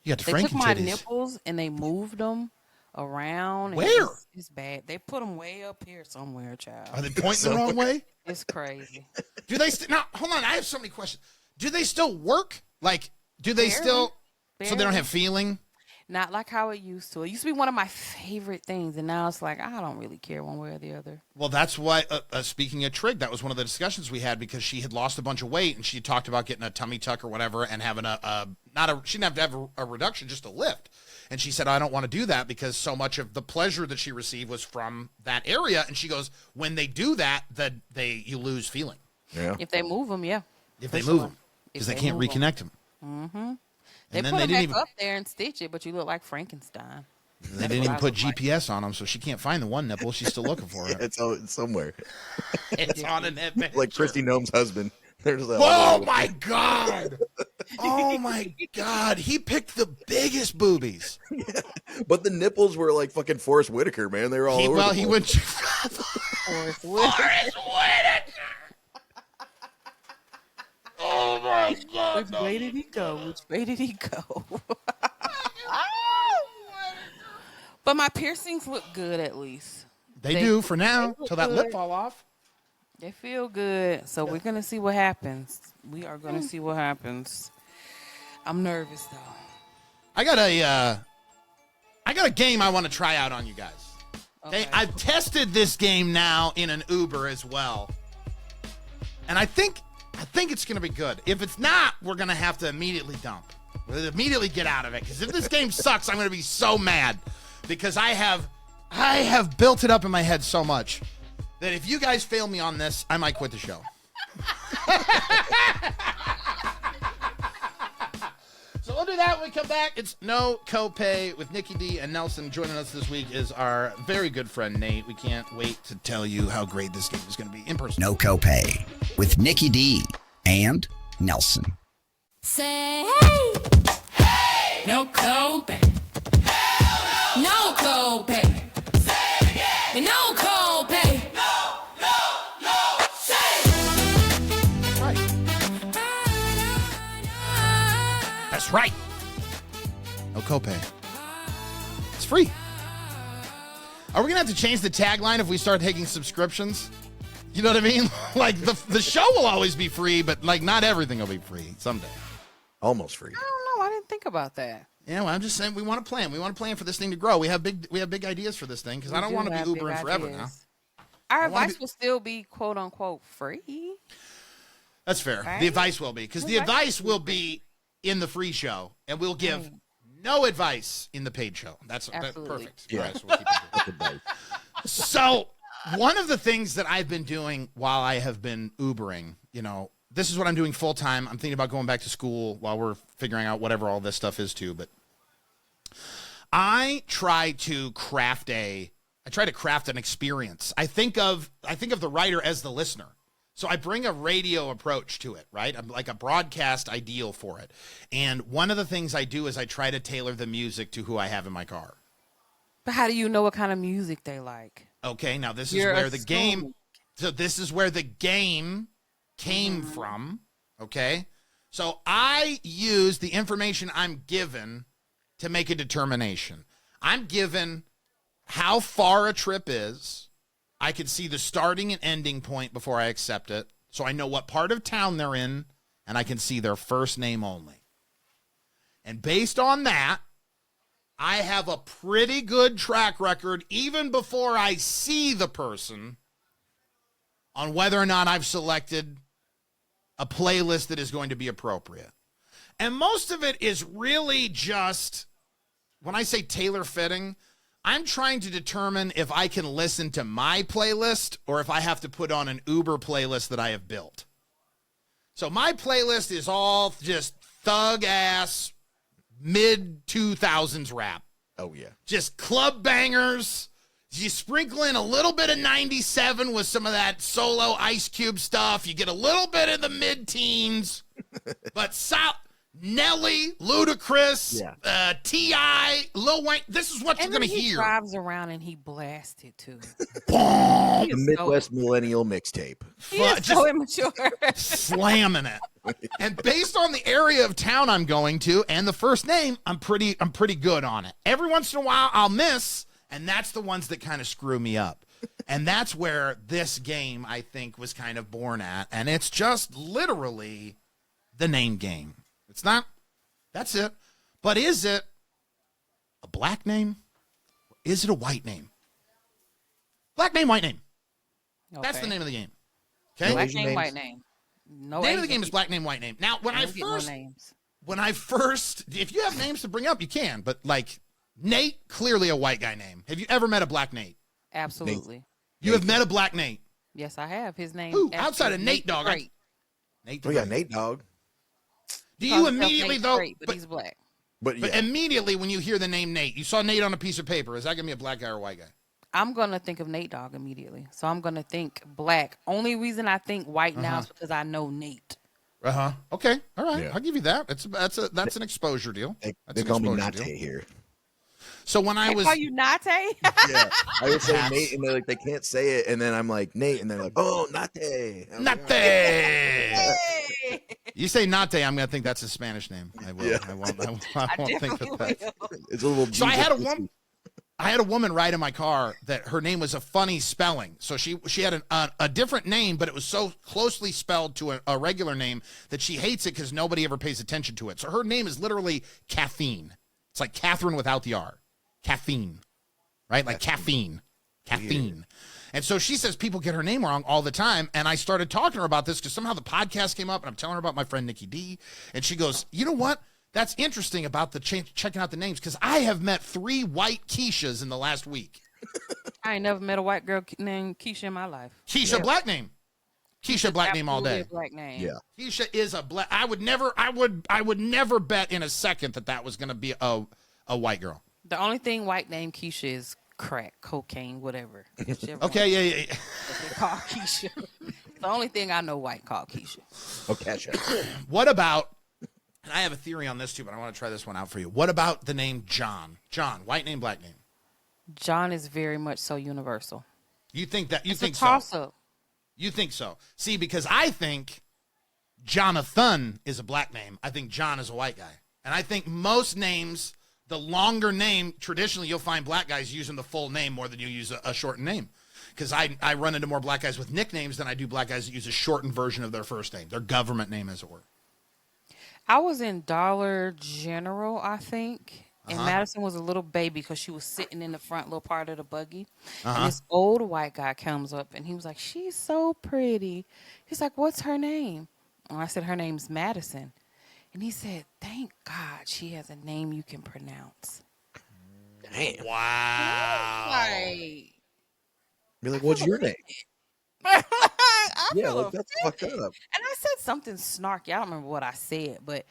You got the They Frankie took my titties. nipples and they moved them around. and Where? It's bad. They put them way up here somewhere, child. Are they pointing the wrong way? It's crazy. Do they now? Hold on, I have so many questions. Do they still work? Like, do they Barely. still? So they don't Barely. have feeling. Not like how it used to. It used to be one of my favorite things, and now it's like I don't really care one way or the other. Well, that's why. Speaking of Trig, that was one of the discussions we had because she had lost a bunch of weight and she talked about getting a tummy tuck or whatever and having she didn't have to have a reduction, just a lift. And she said, I don't want to do that because so much of the pleasure that she received was from that area. And she goes, when they do that, you lose feeling Yeah. If they move them, yeah. if For they move sure. them If because they they can't move 'em. reconnect them. They And then put they them didn't back even up there and stitch it, but you look like Frankenstein. they didn't even put GPS on them, so she can't find the one nipple. She's still looking for it. It's somewhere. It's on an adventure. Like Christy Gnome's husband. There's that. Oh my God! Oh my God! He picked the biggest boobies. But the nipples were like fucking Forrest Whitaker, man. They were all over. the He place. went. Forrest Whitaker. Oh my God! Which way did he go? Which way did he go? But my piercings look good at least. They They- do for now they look till that lip good. fall off. They feel good. So we're going to see what happens. We are going to see what happens. I'm nervous though. I got a game I want to try out on you guys. Okay, I've tested this game now in an Uber as well, and I think it's going to be good. If it's not, we're going to have to immediately dump. We'll immediately get out of it, because if this game sucks, I'm going to be so mad, because I have built it up in my head so much that if you guys fail me on this, I might quit the show. So we'll do that when we come back. It's No Copay with NickyD and Nelson. Joining us this week is our very good friend, Nate. We can't wait to tell you how great this game is going to be in person. No Copay with NickyD and Nelson. Say hey, hey, no copay, hell no, no copay. Say it again, no copay, no, say it. Right. That's right. No copay. It's free. Are we gonna have to change the tagline if we start taking subscriptions? You know what I mean? Like the show will always be free, but like not everything will be free someday. Almost free. I don't know. I didn't think about that. Yeah, well, I'm just saying we want to plan. We want to plan for this thing to grow. We have big ideas for this thing, because I don't want to be Ubering forever now. Our advice will still be quote unquote free. That's fair. Right? The advice will be, because the advice will be in the free show, and we'll give no advice in the paid show. That's perfect. Yeah. All right, so we'll keep it. So one of the things that I've been doing while I have been Ubering, this is what I'm doing full time. I'm thinking about going back to school while we're figuring out whatever all this stuff is too. But I try to craft an experience. I think of the writer as the listener. So I bring a radio approach to it, right? I'm like a broadcast ideal for it. And one of the things I do is I try to tailor the music to who I have in my car. But how do you know what kind of music they like? Okay, now this is where the game. So this is where the game came from. Okay, so I use the information I'm given to make a determination. I'm given how far a trip is. I can see the starting and ending point before I accept it, so I know what part of town they're in, and I can see their first name only. And based on that, I have a pretty good track record, even before I see the person, on whether or not I've selected a playlist that is going to be appropriate. And most of it is really just, when I say tailor fitting, I'm trying to determine if I can listen to my playlist or if I have to put on an Uber playlist that I have built. So my playlist is all just thug-ass, mid-2000s rap. Oh, yeah. Just club bangers. You sprinkle in a little bit of 97 with some of that solo Ice Cube stuff. You get a little bit of the mid-teens. But Nelly, Ludacris, T.I., Lil Wayne. This is what you're going to hear. He drives around and he blasted too. The Midwest Millennial Mixtape. He is so immature. Slamming it. And based on the area of town I'm going to and the first name, I'm pretty good on it. Every once in a while I'll miss, and that's the ones that kind of screw me up. And that's where this game, I think, was kind of born at. And it's just literally the name game. It's not, that's it. But is it a black name? Or is it a white name? Black name, white name. That's the name of the game. Okay? Black name, white name. No name of the game is black name, white name. Now, when I first, if you have names to bring up, you can. But like Nate, clearly a white guy name. Have you ever met a black Nate? Absolutely. Nate. You have met a black Nate? Yes, I have. His name. Who? Outside of Nate Dogg. Nate. Oh yeah, Nate Dogg. Do you immediately though? But he's black. But immediately when you hear the name Nate, you saw Nate on a piece of paper. Is that gonna be a black guy or a white guy? I'm gonna think of Nate Dogg immediately. So I'm gonna think black. Only reason I think white now is because I know Nate. Okay. All right. Yeah. I'll give you that. That's an exposure deal. They call me Nate here. So when I was, call you Nate? Yeah, I would say Nate, and they're like, they can't say it, and then I'm like Nate, and they're like, oh, Nate. Nate. You say Nate, I'm gonna think that's a Spanish name. I will. Yeah. I won't think that. It's a little. So I had a woman ride in my car that her name was a funny spelling. So she had a different name, but it was so closely spelled to a regular name that she hates it because nobody ever pays attention to it. So her name is literally Caffeine. It's like Catherine without the R. Caffeine. Right? Like caffeine. Caffeine. And so she says people get her name wrong all the time. And I started talking to her about this because somehow the podcast came up and I'm telling her about my friend Nikki D. And she goes, you know what? That's interesting about the checking out the names because I have met 3 white Keishas in the last week. I ain't never met a white girl named Keisha in my life. Keisha, black name. Keisha, black name all day. A black name. Yeah. Keisha is a black. I would never bet in a second that was going to be a white girl. The only thing white named Keisha is crack, cocaine, whatever. Okay, yeah. They call Keisha. The only thing I know white called Keisha. Oh, catch it. What about? And I have a theory on this too, but I want to try this one out for you. What about the name John? John, white name, black name. John is very much so universal. You think that? You It's think a so? toss-up. You think so? See, because I think Jonathan is a black name. I think John is a white guy. And I think most names, the longer name, traditionally you'll find black guys using the full name more than you use a shortened name. Because I run into more black guys with nicknames than I do black guys that use a shortened version of their first name, their government name, as it were. I was in Dollar General, I think, and Madison was a little baby because she was sitting in the front little part of the buggy. And this old white guy comes up, and he was like, she's so pretty. He's like, what's her name? And I said, her name's Madison. And he said, thank God she has a name you can pronounce. Damn. Wow. Like, Be like, what's your name? I Yeah, feel like that's fucked up. And I said something snarky. I don't remember what I said, but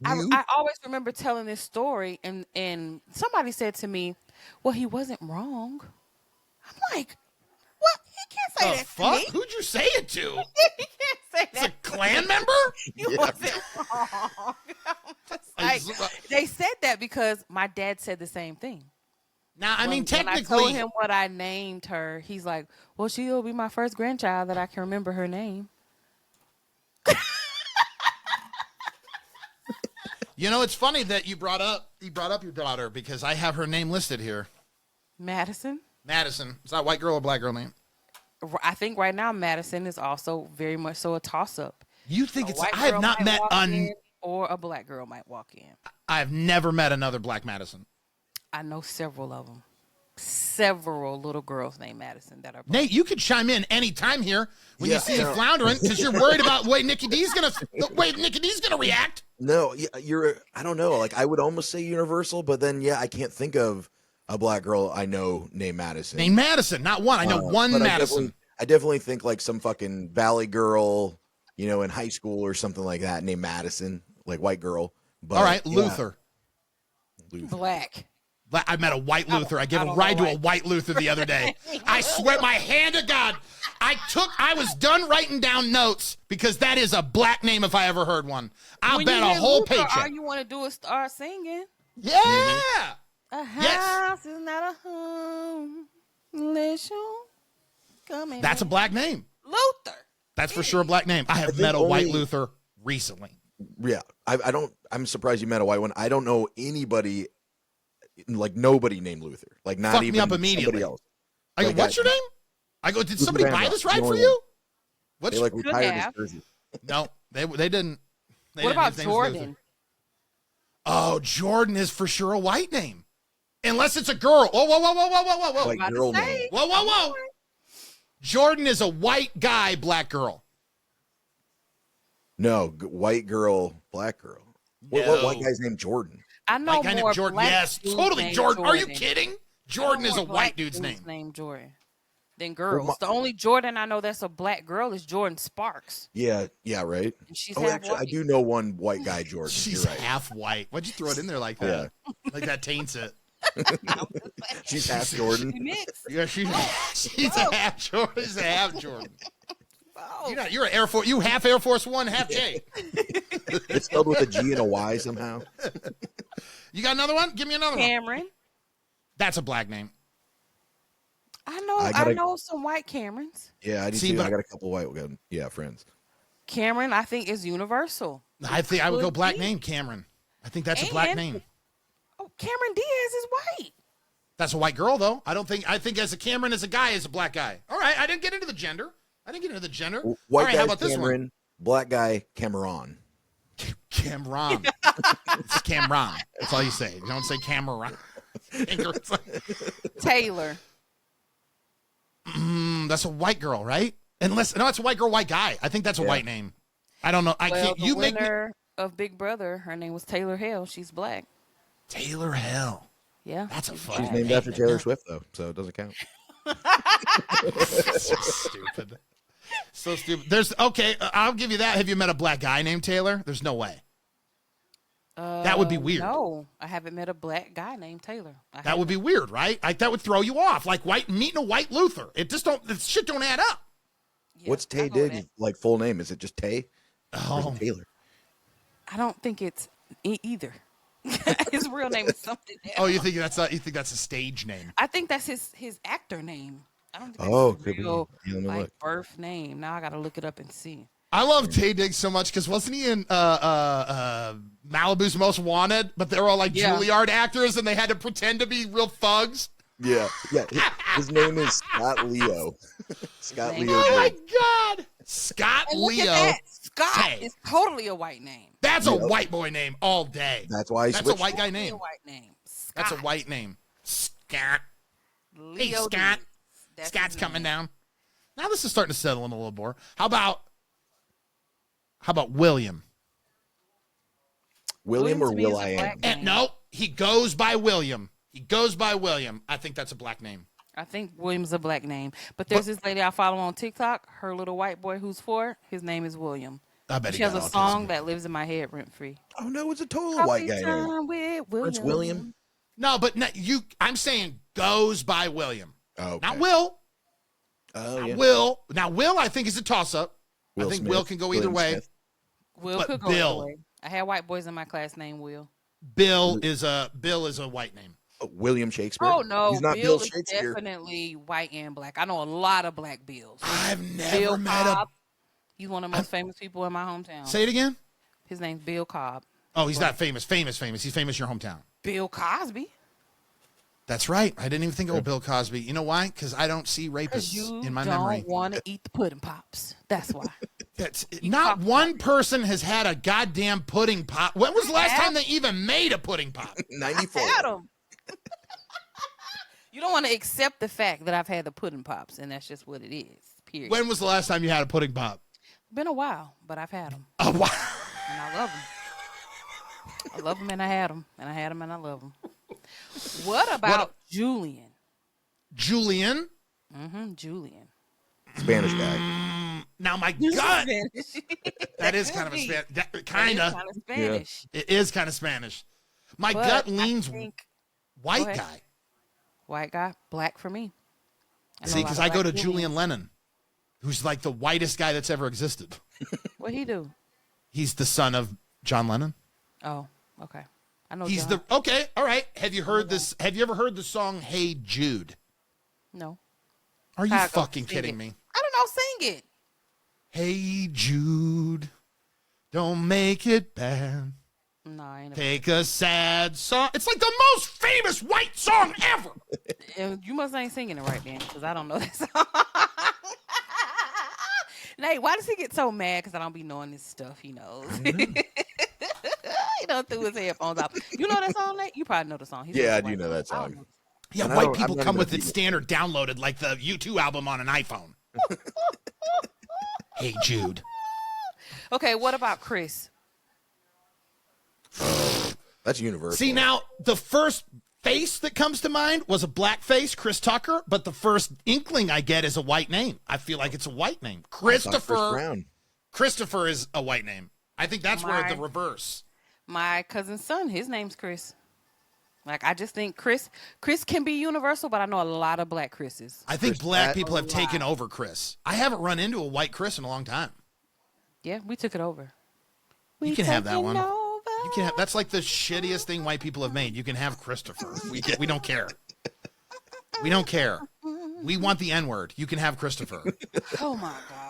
I always remember telling this story, and somebody said to me, well, he wasn't wrong. I'm like, what? He can't say The that fuck? to me. Who'd you say it to? He can't say It's a that. Klan member? He wasn't wrong. I'm just like, they said that because my dad said the same thing. Now, I mean, When technically, I told him what I named her, he's like, well, she'll be my first grandchild that I can remember her name. you know, it's funny that you brought up your daughter because I have her name listed here. Madison. Madison. Is that a white girl or black girl name? I think right now Madison is also very much so a toss-up. You think A it's? white I have girl not might met walk in, or a black girl might walk in. I have never met another black Madison. I know several of them. Several little girls named Madison that are black. Nate, you can chime in anytime here when Yeah, you see me no. floundering because you're worried about the way Nikki D's gonna react. No, I don't know. Like, I would almost say universal, but then, yeah, I can't think of a black girl I know named Madison. Name Madison, not one. I know one But Madison. I definitely think like some fucking valley girl, in high school or something like that named Madison, like white girl. But, All right, yeah, Luther. Black. I met a white Luther. I gave I a don't ride know to a white Luther the other day. I swear, my hand to God, I was done writing down notes because that is a black name if I ever heard one. I'll When bet you a hear whole Luther, All paycheck. you want to do is start singing. Yeah. A Yes. house is not a home unless you come in. That's a black name. Luther. That's for sure a black name. I have think met a white only- Luther recently. Yeah, I'm surprised you met a white one. I don't know anybody, like nobody named Luther. Like not Fuck me even up immediately. somebody else. I go, Like, what's your name? I go, did Luther somebody buy Vandross. this ride No for one- you? What's They like Could retired have. his jersey. No, they didn't. They What didn't. about His name was Luther. Jordan? Oh, Jordan is for sure a white name. Unless it's a girl. Whoa, whoa, whoa, whoa, whoa, whoa, whoa, whoa. White About to girl say. name. Whoa, whoa, whoa. Jordan is a white guy, black girl. No, white girl, black girl. What No. white guy's named Jordan? I know White guy more named Jordan. black Yes, dudes totally named Jordan. Are you Jordan. kidding? Jordan is a More black white dude's dudes name. named Jordan than girls. my- The only Jordan I know that's a black girl is Jordan Sparks. Yeah, right. And she's Oh, half actually, I white. do know one white guy, Jordan. She's You're right. half white. Why'd you throw it in there like that? Like that taints it. She's half Jordan. Mix. Yeah, she's a half Jordan. She's a half Jordan. You're an Air Force. You half Air Force One, half J. It's spelled with a G and a Y somehow. You got another one? Give me another one. Cameron. That's a black name. I know. I I gotta- know some white Camerons. Yeah, I do See, too. but- I got a couple white friends. Cameron, I think, is universal. I think I would go Could black be. name, Cameron. I think that's a black And- name. Oh, Cameron Diaz is white. That's a white girl, though. I think as a Cameron as a guy is a black guy. All right, I didn't get into the gender. All White right, guy how about this Cameron, one? black guy Cameron. Cameron. It's Cameron. That's all you say. You don't say Cameron. Taylor. That's a white girl, right? Unless no, it's a white girl, white guy. I think that's a white name. I don't know. I can't. The You make me winner of Big Brother, her name was Taylor Hale. She's black. Taylor Hell. Yeah. That's a fun. She's named after Taylor Swift, though, so it doesn't count. That's so stupid. So stupid. There's okay. I'll give you that. Have you met a black guy named Taylor? There's no way. That would be weird. No, I haven't met a black guy named Taylor. That would be weird, right? Like that would throw you off. Like meeting a white Luther. It just don't. This shit don't add up. Yeah, What's Tay Diggs' like full name? Is it just Tay? Or is Oh, it Taylor? I don't think it's either. His real name is something else. oh, you think that's a stage name? I think that's his actor name. I don't think that's Oh, his could be. real Yeah, let me like look. birth name. Now I gotta look it up and see. I love Tay Diggs so much because wasn't he in Malibu's Most Wanted? But they were all like Yeah. Juilliard actors, and they had to pretend to be real thugs. Yeah. His name is Scott Leo. Scott Name. Leo. Oh my Diggs. God, Scott And look Leo. at that. Scott Tay. is totally a white name. That's a Yep. white boy name all day. That's why he That's a switched. white guy Totally name. a white name. Scott. That's a white name. Scott. Hey, Leo Scott. Diggs. That's Scott's his coming name. down. Now this is starting to settle in a little more. How about William? William or to me is Will a I Am? black name. No, he goes by William. I think that's a black name. I think William's a black name. But there's this lady I follow on TikTok. Her little white boy who's 4, his name is William. I bet She he has a got autism. song that lives in my head rent free. Oh no, it's a total white guy name. With William. Prince William. No, but I'm saying goes by William. Oh, okay. Not Will. Oh yeah. Will. Now Will, I think is a toss-up. I Will think Smith. Will can go either William way. Smith. Will But could go Bill. either way. I had white boys in my class named Will. Bill is a white name. Oh, William Shakespeare. Oh no, He's not Bill Bill is Shakespeare. definitely white and black. I know a lot of black Bills. I've never Bill met Cobb. He's one of the most famous people in my hometown. Say it again. His name's Bill Cobb. Oh, he's not famous. Famous. He's famous in your hometown. Bill Cosby. That's right. I didn't even think of Bill Cosby. You know why? Because I don't see rapists You in my don't memory. want to eat the pudding pops. That's why. That's not one person has had a goddamn pudding pop. When was the last time they even made a pudding pop? 94. Adam. You don't want to accept the fact that I've had the pudding pops, and that's just what it is. Period. When was the last time you had a pudding pop? Been a while, but I've had them, Oh, wow. and I love them. I love them, and I had them, and I had them, and I love them. What about Julian? Julian? Julian. Spanish guy. Now, my gut. That is kind of a Spanish. Spanish. Kind of. Kind of Spanish. It is kind of Spanish. My But gut I leans think white Go ahead. guy. white guy, black for me. I know See, a lot because of I go to black Julian Julians. Lennon, who's like the whitest guy that's ever existed. What he do? He's the son of John Lennon. Oh, okay. I know. He's John. okay. All right. Have you heard this? Have you ever heard the song "Hey Jude"? No. Are you I go fucking sing kidding it. me? I don't know. Sing it. Hey Jude, don't make it bad. No, I ain't. Take a sad song. It's like the most famous white song ever. You must ain't singing it right then, because I don't know that song. Nate, why does he get so mad? Because I don't be knowing this stuff he knows. He done threw his headphones off. You know that song, Nate? You probably know the song. He's Yeah, I a do white know guy. that I don't song. Yeah, And I white don't- people I'm not come gonna with it be- standard downloaded, like the U2 album on an iPhone. Hey Jude. Okay, what about Chris? That's universal. See, now the first face that comes to mind was a black face, Chris Tucker, but the first inkling I get is a white name. I feel like it's a white name. I thought Chris Christopher. Brown. Christopher is a white name. I think that's where the My- reverse. My cousin's son, his name's Chris. Like, I just think Chris can be universal, but I know a lot of black Chris's. I think Chris black Pratt. people have taken over Chris. I haven't run into a white Chris in a long time. Yeah, we took it over. You can have that taking one. over. You can have, that's like the shittiest thing white people have made. You can have Christopher. We don't care. We don't care. We want the N-word. You can have Christopher. Oh my God.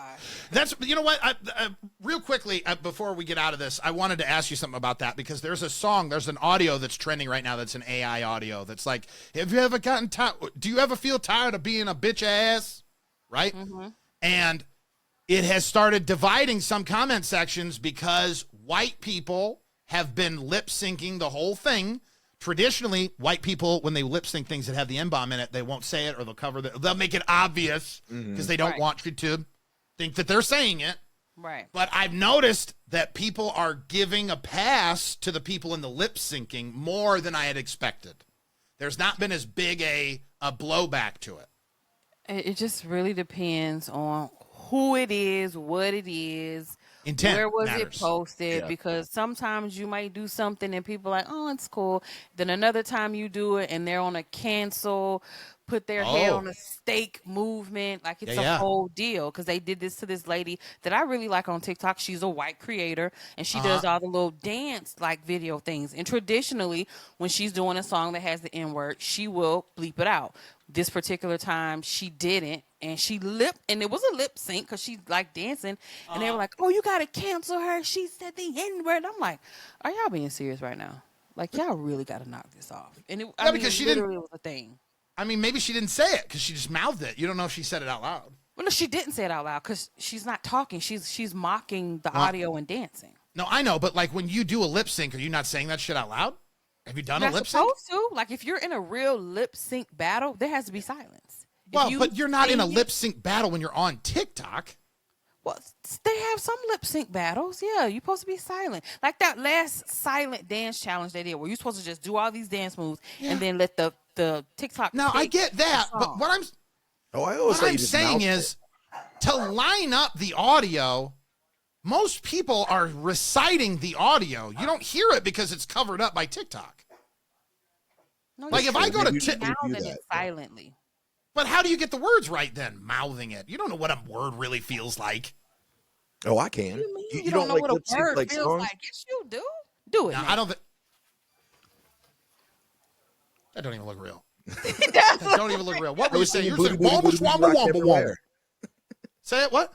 That's, you know what? Real quickly, before we get out of this, I wanted to ask you something about that because there's an audio that's trending right now that's an AI audio that's like, have you ever gotten tired? Do you ever feel tired of being a bitch ass? Right? Mm-hmm. And it has started dividing some comment sections because white people have been lip syncing the whole thing traditionally, white people, when they lip sync things that have the N-bomb in it, they won't say it or they'll make it obvious because they don't want you to think that they're saying it. Right. But I've noticed that people are giving a pass to the people in the lip syncing more than I had expected. There's not been as big a blowback to it. It just really depends on who it is, what it is. Intent Where was matters. it posted? Yeah. Because sometimes you might do something and people are like, oh, it's cool. Then another time you do it and they're on a cancel, put their head on a stake movement. Like it's a whole deal. Because they did this to this lady that I really like on TikTok. She's a white creator and she does all the little dance like video things. And traditionally, when she's doing a song that has the N-word, she will bleep it out. This particular time, she didn't, and she and it was a lip sync because she's like dancing, and they were like, "Oh, you gotta cancel her. She said the N-word." I'm like, "Are y'all being serious right now? Like, y'all really gotta knock this off." And I mean, because she literally was a thing. I mean, maybe she didn't say it because she just mouthed it. You don't know if she said it out loud. Well, no, she didn't say it out loud because she's not talking. She's mocking the audio and dancing. No, I know, but like when you do a lip sync, are you not saying that shit out loud? Have you done a You're not lip sync? supposed to. Like, if you're in a real lip sync battle, there has to be silence. Well, but you're not in a sing it- lip sync battle when you're on TikTok. Well, they have some lip sync battles. Yeah, you're supposed to be silent. Like that last silent dance challenge they did, where you're supposed to just do all these dance moves and then let the TikTok. Now, I pick get that, the but song. I always thought you just saying mouthed is to line up the audio, most people are reciting the audio. You don't hear it because it's covered up by TikTok. No, Like, you're if I go to Maybe Tik- you do mouthing that, it silently. But how do you get the words right then? Mouthing it. You don't know what a word really feels like. it. Oh, I can. You mean You don't know like what a lip sync word like feels songs? like? Yes, you do. Do it. Now, Nate. I don't think that don't even look real. It That does. don't even look real. What I were you was saying? singing You're saying Booty, womba Booty, Booty, swamba Rock womba Everywhere. womba. Say it what?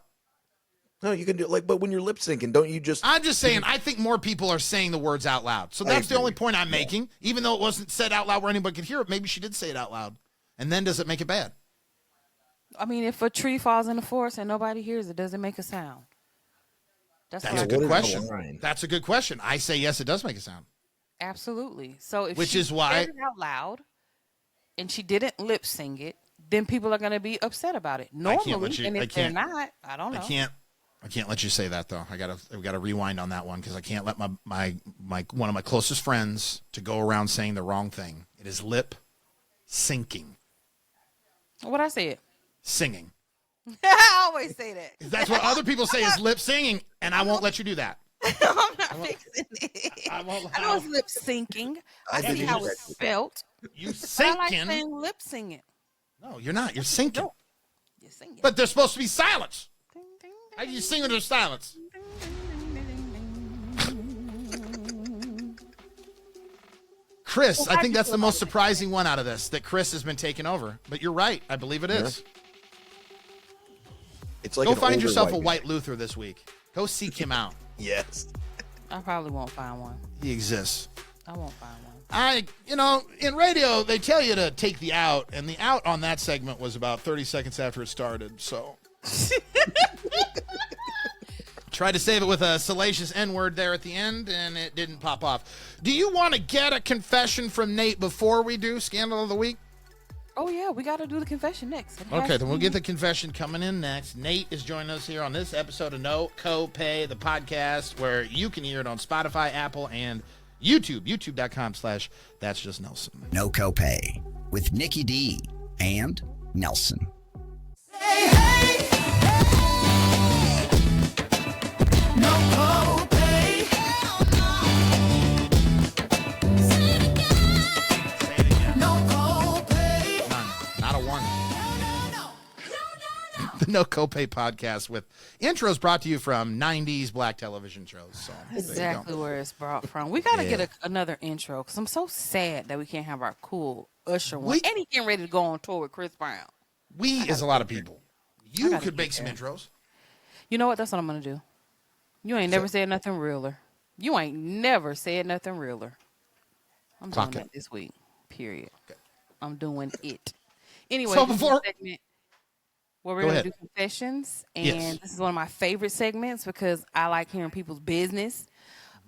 No, you can do it like, but when you're lip syncing, don't you just? I'm just saying, I think more people are saying the words out loud. So that's the agree. only point I'm making. Even though it wasn't said out loud where anybody could hear it, maybe she did say it out loud. And then does it make it bad? I mean, if a tree falls in the forest and nobody hears it, does it make a sound? That's what a I good what is the question. line? That's a good question. I say yes, it does make a sound. Absolutely. So if Which she is why- said it out loud and she didn't lip sing it, then people are going to be upset about it. Normally, and if they're not, I don't know. I can't let you say that though. I've got to rewind on that one because I can't let my one of my closest friends to go around saying the wrong thing. It is lip syncing. What I said? Singing. I always say that. That's what other people say is lip singing, and I won't let you do that. I'm not fixing it. I won't I know it's lip syncing. I see how it's spelt. You But I like sinking. saying lip singing. No, you're not. You're sinking. No. You're singing. But there's supposed to be silence. Ding, ding, How do you sing when there's silence? ding, ding, ding, ding, ding. Chris, Well, I how'd think you that's feel the most about it? surprising one out of this, that Chris has been taken over. But you're right. I believe it is. It's like Go an find older yourself a guy. white Luther this week. Go seek him out. Yes. I probably won't find one. He exists. I won't find one. In radio, they tell you to take the out, and the out on that segment was about 30 seconds after it started, so. Tried to save it with a salacious N-word there at the end, and it didn't pop off. Do you want to get a confession from Nate before we do Scandal of the Week? Oh, yeah, we got to do the confession next. It has Okay, to then we'll be. get the confession coming in next. Nate is joining us here on this episode of No Copay, the podcast, where you can hear it on Spotify, Apple, and YouTube. YouTube.com/That's Just Nelson. No Copay with Nicky D and Nelson. Say it again. None. Not a one. The No Copay podcast with intros brought to you from 90s black television shows. So there you go. Exactly where it's brought from. We got to get another intro because I'm so sad that we can't have our cool Usher one. And he getting ready to go on tour with Chris Brown. We is a lot of people. You gotta could make get some there. intros. You know what? That's what I'm going to do. You ain't never said nothing realer. You ain't never said nothing realer. I'm Clock doing it. that this week. Period. I'm doing it. Anyway, So this is before- a segment where we're Go going to ahead. do confessions. And Yes. this is one of my favorite segments because I like hearing people's business.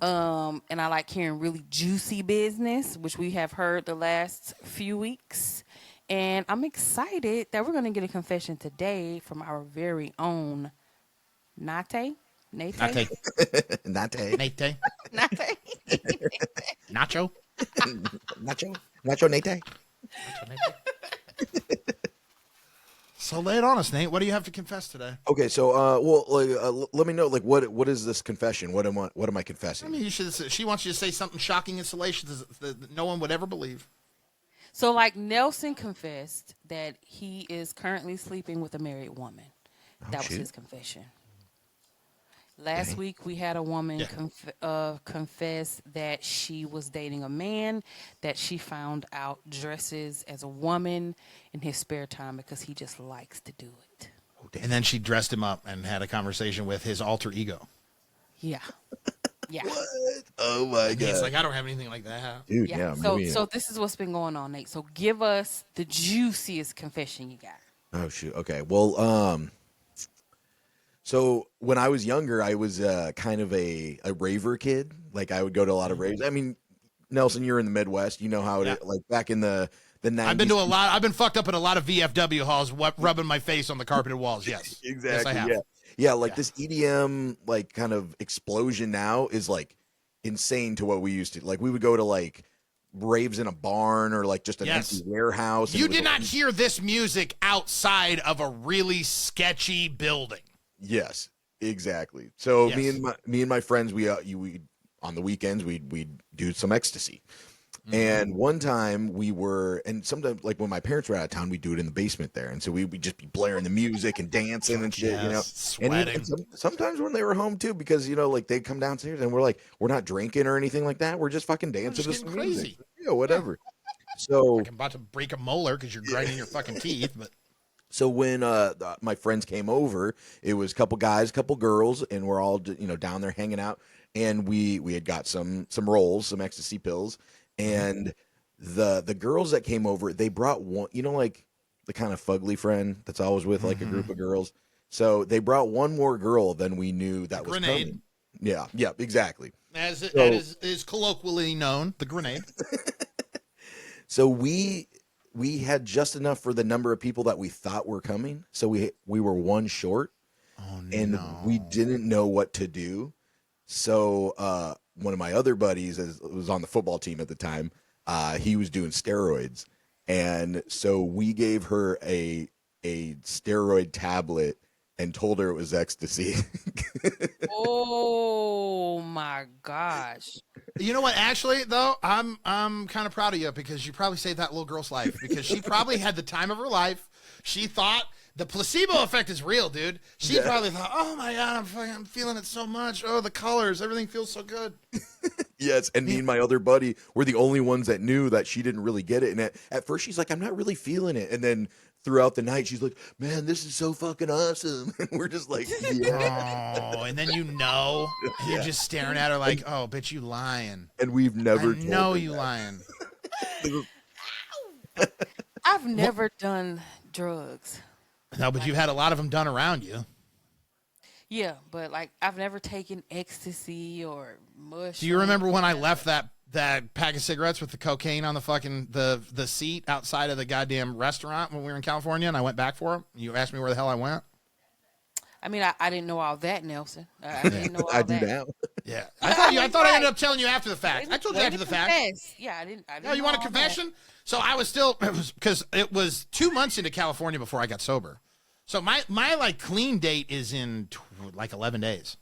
And I like hearing really juicy business, which we have heard the last few weeks. And I'm excited that we're going to get a confession today from our very own Nate. Nate. Nate. Nate. Nate. Nacho. Nacho Nate. So lay it on us, Nate. What do you have to confess today? Okay, so let me know, like, what is this confession? What am I confessing? I mean, she wants you to say something shocking and salacious that no one would ever believe. So, like, Nelson confessed that he is currently sleeping with a married woman. That was his confession. Last week, we had a woman confess that she was dating a man that she found out dresses as a woman in his spare time because he just likes to do it. And then she dressed him up and had a conversation with his alter ego. Yeah. Yeah. What? Oh, my God. He's like, I don't have anything like that. Dude, Yeah. So this is what's been going on, Nate. So give us the juiciest confession you got. Oh, shoot. Okay. Well, so when I was younger, I was kind of a raver kid. Like, I would go to a lot of raves. I mean, Nelson, you're in the Midwest. You know how it is. Like, back in the 90s. I've been to a lot. I've been fucked up at a lot of VFW halls, rubbing my face on the carpeted walls. Yes. Exactly. Yes, I have. Yeah. Yeah, like this EDM like kind of explosion now is like insane to what we used to. Like we would go to like raves in a barn or like just an empty warehouse. You did not hear this music outside of a really sketchy building. Yes, exactly. So me and my friends, we on the weekends we'd do some ecstasy. And one time we were, and sometimes like when my parents were out of town, we'd do it in the basement there. And so we'd just be blaring the music and dancing and shit, you know. Sweating. And sometimes when they were home too, because, you know, like they'd come downstairs and we're not drinking or anything like that. We're just fucking dancing to some music. Yeah, whatever. So I'm about to break a molar because you're grinding your fucking teeth. But so when my friends came over, it was a couple guys, couple girls, and we're all, you know, down there hanging out. And we had got some rolls, some ecstasy pills. And the girls that came over, they brought one, you know, like the kind of fugly friend that's always with like a group of girls. So they brought one more girl than we knew that was coming. Yeah, exactly. As it is colloquially known, the grenade. So we had just enough for the number of people that we thought were coming. So we were one short. Oh, and we didn't know what to do. So one of my other buddies was on the football team at the time. He was doing steroids. And so we gave her a steroid tablet and told her it was ecstasy. Oh my gosh. You know what? Actually, though, I'm kind of proud of you because you probably saved that little girl's life because she probably had the time of her life. She thought the placebo effect is real, dude. She probably thought, oh my God, I'm feeling it so much. Oh, the colors, everything feels so good. Yes, and me and my other buddy were the only ones that knew that she didn't really get it. And at first she's like, I'm not really feeling it. And then throughout the night, she's like, man, this is so fucking awesome. And we're just like, yeah. Oh, and then you're just staring at her like, oh, bitch, you lying. And we've never I know you lying. I've never done drugs. No, but you've had a lot of them done around you. Yeah, but like I've never taken ecstasy or mush. Do you remember when I left that pack of cigarettes with the cocaine on the fucking the seat outside of the goddamn restaurant when we were in California and I went back for them? You asked me where the hell I went? I mean, I didn't know all that, Nelson. I didn't know all I that. do now. Yeah. I thought I ended up telling you after the fact. I told you after the fact. Yeah, I didn't. No, you want a confession? So I was still, because it was 2 months into California before I got sober. So my like clean date is in like 11 days.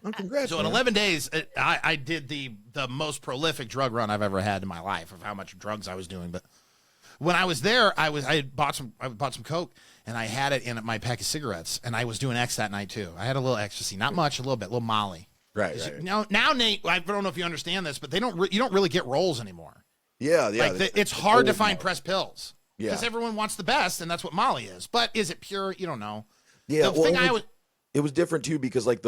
Oh, congrats. So in 11 days, I did the most prolific drug run I've ever had in my life of how much drugs I was doing. But when I was there, I had bought some coke and I had it in my pack of cigarettes and I was doing X that night too. I had a little ecstasy, not much, a little bit, a little Molly. Right. Now Nate, I don't know if you understand this, but you don't really get rolls anymore. Yeah. Like it's hard to find pressed pills. Yeah. Because everyone wants the best, and that's what Molly is. But is it pure? You don't know. Yeah. The thing it was different too because like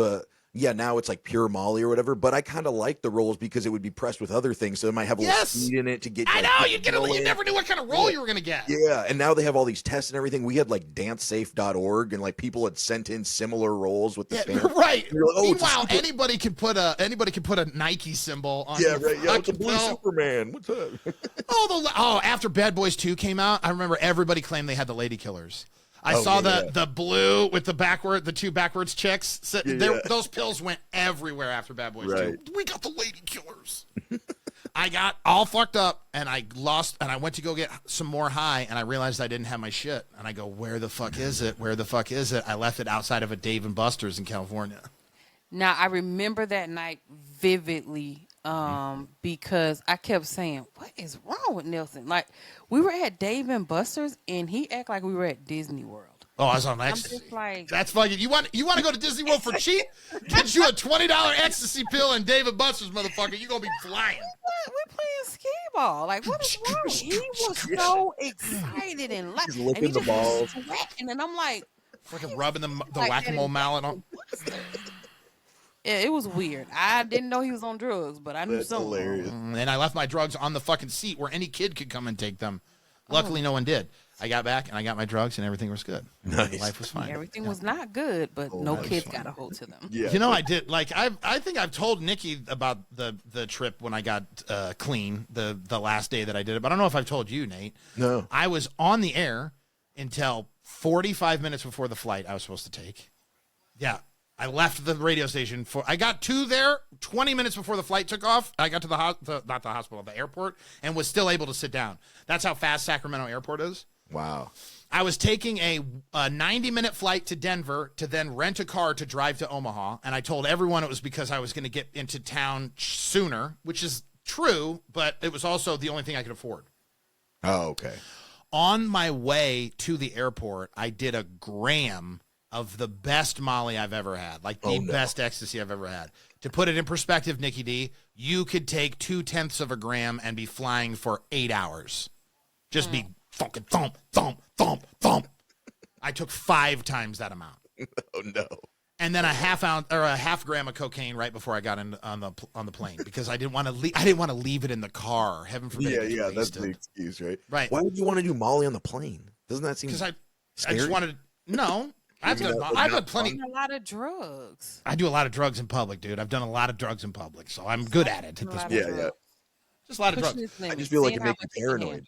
now it's like pure Molly or whatever. But I kind of like the rolls because it would be pressed with other things, so it might have a little speed in it to get. I like, know you never knew what kind of roll you were gonna get. Yeah, and now they have all these tests and everything. We had like dancesafe.org, and like people had sent in similar rolls with the stamp. Right. Like, oh, meanwhile, anybody could put a Nike symbol on. Yeah, right. Yeah, it's a fucking blue bill. Superman. What's up? After Bad Boys 2 came out, I remember everybody claimed they had the Lady Killers. I saw the blue with the two backwards chicks. Those pills went everywhere after Bad Boys 2. We got the Lady Killers. I got all fucked up, and I lost, and I went to go get some more high, and I realized I didn't have my shit. And I go, where the fuck is it? Where the fuck is it? I left it outside of a Dave & Buster's in California. Now, I remember that night vividly because I kept saying, what is wrong with Nelson? Like, we were at Dave & Buster's, and he acted like we were at Disney World. Oh, I was on ecstasy. I'm just like, that's fucking. You want to go to Disney World for cheap? Get you a $20 ecstasy pill and Dave & Buster's, motherfucker. You gonna be flying. We're playing skee-ball. Like, what is wrong? He was so excited and like, he's licking the balls, sweating, and I'm like, fucking rubbing the whack-a-mole mallet on. Yeah, it was weird. I didn't know he was on drugs, but I knew That's something. hilarious. And I left my drugs on the fucking seat where any kid could come and take them. Luckily, no one did. I got back and I got my drugs and everything was good. Nice. Life was fine. Everything was not good, but no kids got a hold to them. Yeah. You know, I did. Like, I think I've told Nikki about the trip when I got clean, the last day that I did it. But I don't know if I've told you, Nate. No. I was on the air until 45 minutes before the flight I was supposed to take. Yeah. I left the radio station I got to there 20 minutes before the flight took off. I got to the airport, and was still able to sit down. That's how fast Sacramento Airport is. Wow. I was taking a 90-minute flight to Denver to then rent a car to drive to Omaha, and I told everyone it was because I was going to get into town sooner, which is true, but it was also the only thing I could afford. Oh, okay. On my way to the airport, I did a gram of the best Molly I've ever had, like the best ecstasy I've ever had. To put it in perspective, Nikki D, you could take 0.2 of a gram and be flying for 8 hours. Just be fucking thump, thump, thump, thump. I took 5 times that amount. Oh no. And then a half gram of cocaine right before I got on the plane because I didn't want to leave it in the car. Heaven forbid. Yeah, that's the excuse, right? Right. Why would you want to do Molly on the plane? Doesn't that seem? Because I scary? just wanted no. I've done plenty. A lot of drugs. I do a lot of drugs in public, dude. I've done a lot of drugs in public, so I'm good at it at this point. Yeah. Just a lot of drugs. I just feel like it makes me paranoid.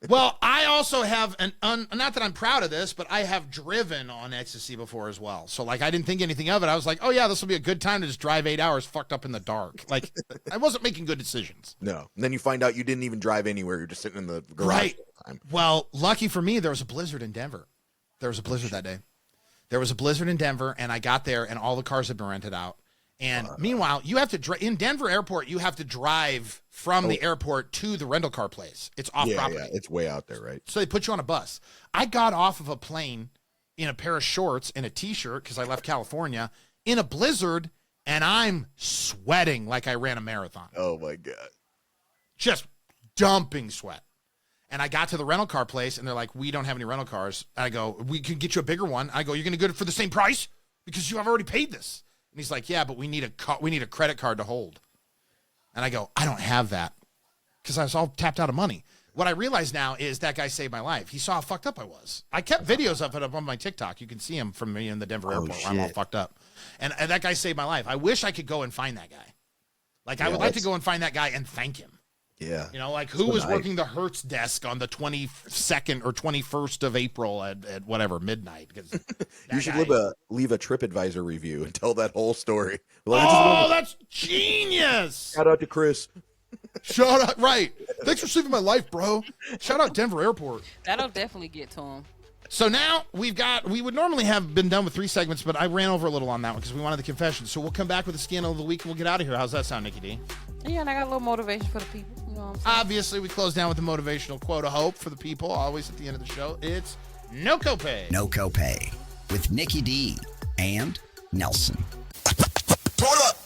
Well, I also have not that I'm proud of this, but I have driven on ecstasy before as well. So, like, I didn't think anything of it. I was like, oh, yeah, this will be a good time to just drive 8 hours fucked up in the dark. Like, I wasn't making good decisions. No. And then you find out you didn't even drive anywhere. You're just sitting in the garage right. all the time. Well, lucky for me, there was a blizzard in Denver. There was a blizzard that day. There was a blizzard in Denver, and I got there, and all the cars had been rented out. And meanwhile, you have to in Denver Airport, you have to drive from the airport to the rental car place. It's off property. Yeah, it's way out there, right? So they put you on a bus. I got off of a plane in a pair of shorts and a T-shirt because I left California in a blizzard, and I'm sweating like I ran a marathon. Oh, my God. Just dumping sweat. And I got to the rental car place, and they're like, we don't have any rental cars. I go, we can get you a bigger one. I go, you're going to get it for the same price? Because you have already paid this. And he's like, yeah, but we need a credit card to hold. And I go, I don't have that because I was all tapped out of money. What I realize now is that guy saved my life. He saw how fucked up I was. I kept videos of it up on my TikTok. You can see him from me in the Denver airport where I'm all fucked up. And that guy saved my life. I wish I could go and find that guy. Like, I would like to go and find that guy and thank him. Yeah. You know, like who was working the Hertz desk on the 22nd or 21st of April at whatever, midnight? You should leave a TripAdvisor review and tell that whole story. Oh, that's genius. Shout out to Chris. Shout out. Right. Thanks for saving my life, bro. Shout out Denver Airport. That'll definitely get to him. So now we would normally have been done with 3 segments, but I ran over a little on that one because we wanted the confession. So we'll come back with the scandal of the week and we'll get out of here. How's that sound, Nikki D? Yeah, and I got a little motivation for the people. You know what I'm saying? Obviously, we close down with the motivational quote of hope for the people. Always at the end of the show, it's no copay. No Copay with Nikki D and Nelson. Hold up.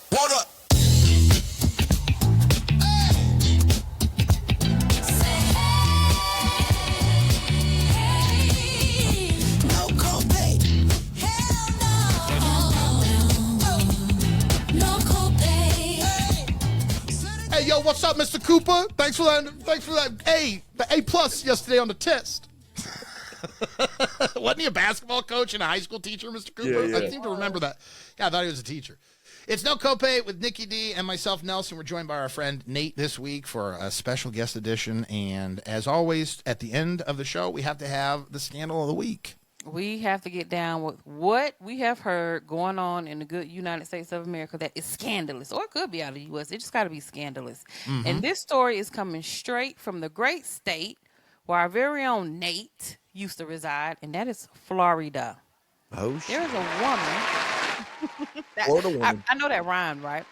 Yo, what's up, Mr. Cooper? Thanks for that A, the A plus yesterday on the test. Wasn't he a basketball coach and a high school teacher, Mr. Cooper? Yeah. I seem to remember that. Yeah, I thought he was a teacher. It's No Copay with Nicky D and myself, Nelson. We're joined by our friend Nate this week for a special guest edition. And as always, at the end of the show, we have to have the scandal of the week. We have to get down with what we have heard going on in the good United States of America that is scandalous, or it could be out of the U.S. It just got to be scandalous. And this story is coming straight from the great state where our very own Nate used to reside, and that is Florida. Oh, shit. There is a woman. Florida woman. I know that rhymed, right?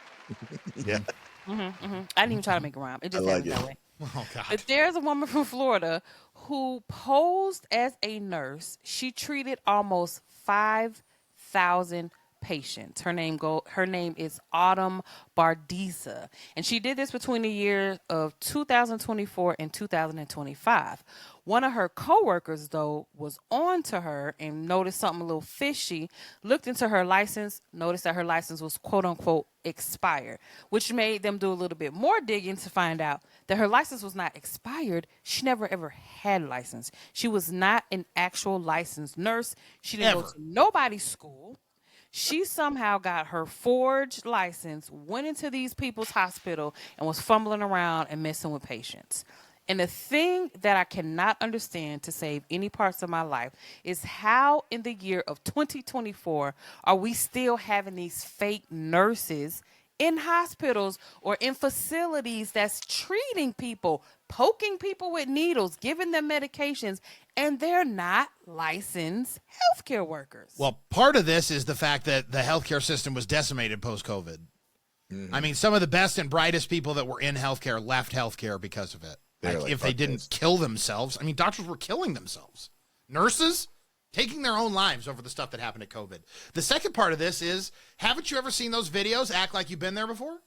Yeah. I didn't even try to make a rhyme. It just happened that way. Oh, God. But there's a woman from Florida who posed as a nurse. She treated almost 5,000 patients. Her name is Autumn Bardisa, and she did this between the years of 2024 and 2025. One of her coworkers, though, was on to her and noticed something a little fishy, looked into her license, noticed that her license was quote-unquote expired, which made them do a little bit more digging to find out that her license was not expired. She never, ever had a license. She was not an actual licensed nurse. She didn't go to nobody's school. She somehow got her forged license, went into these people's hospital, and was fumbling around and messing with patients. And the thing that I cannot understand to save any parts of my life is how in the year of 2024 are we still having these fake nurses in hospitals or in facilities that's treating people, poking people with needles, giving them medications, and they're not licensed healthcare workers. Well, part of this is the fact that the healthcare system was decimated post-COVID. I mean, some of the best and brightest people that were in healthcare left healthcare because of it. Like, if they didn't kill themselves. I mean, doctors were killing themselves. Nurses taking their own lives over the stuff that happened at COVID. The second part of this is, haven't you ever seen those videos act like you've been there before?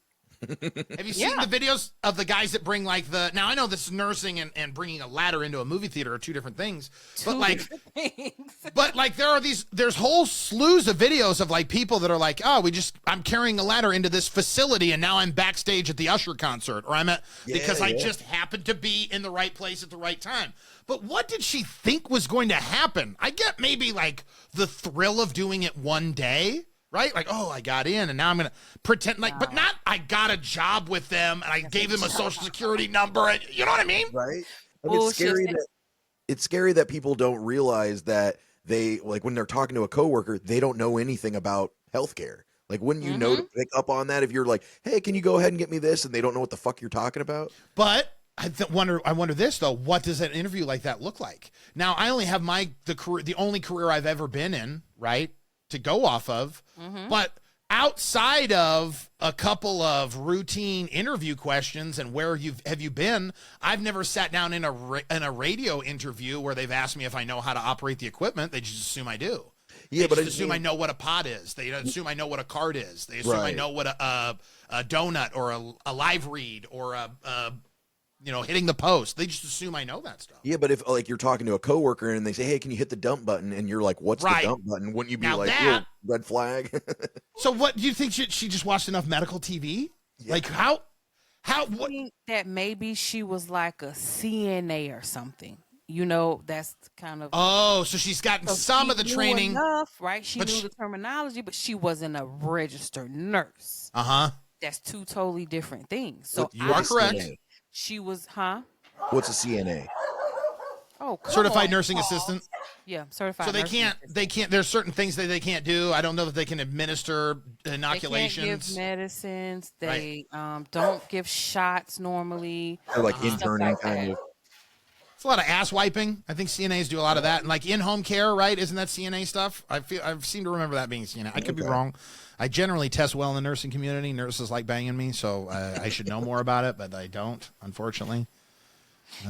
Have you seen the videos of the guys that bring like now I know this is nursing and bringing a ladder into a movie theater are two different things, but like there's whole slews of videos of like people that are like, oh, I'm carrying a ladder into this facility and now I'm backstage at the Usher concert, or I'm at because I just happened to be in the right place at the right time. But what did she think was going to happen? I get maybe like the thrill of doing it one day. Right? Like, oh, I got in and now I'm going to pretend like, but not I got a job with them and I gave them a social security number. And, you know what I mean? Right. And it's scary that people don't realize that they, like when they're talking to a coworker, they don't know anything about healthcare. Like, wouldn't you know to pick up on that if you're like, hey, can you go ahead and get me this? And they don't know what the fuck you're talking about. But I wonder this though. What does an interview like that look like? Now, I only have the only career I've ever been in, right, to go off of. But outside of a couple of routine interview questions and where have you been, I've never sat down in a radio interview where they've asked me if I know how to operate the equipment. They just assume I do. Yeah, they just assume I know what a pod is. They assume I know what a card is. They assume I know what a donut or a live read or hitting the post. They just assume I know that stuff. Yeah, but if like you're talking to a coworker and they say, hey, can you hit the dump button? And you're like, what's the dump button? Wouldn't you be like, red flag? So what do you think? She just watched enough medical TV? Yeah. Like what? I think that maybe she was like a CNA or something. You know, that's kind of. Oh, so she's gotten some of the training. Enough, right? She knew the terminology, but she wasn't a registered nurse. That's two totally different things. So you are correct. She was, What's a CNA? Oh, certified nursing assistant. Yeah, certified. So they can't. There's certain things that they can't do. I don't know that they can administer inoculations. They can't give medicines. They don't give shots normally. Or like interning kind of. It's a lot of ass wiping. I think CNAs do a lot of that, and like in-home care, right? Isn't that CNA stuff? I seem to remember that being CNA. I could be wrong. I generally test well in the nursing community. Nurses like banging me, so I should know more about it, but I don't, unfortunately.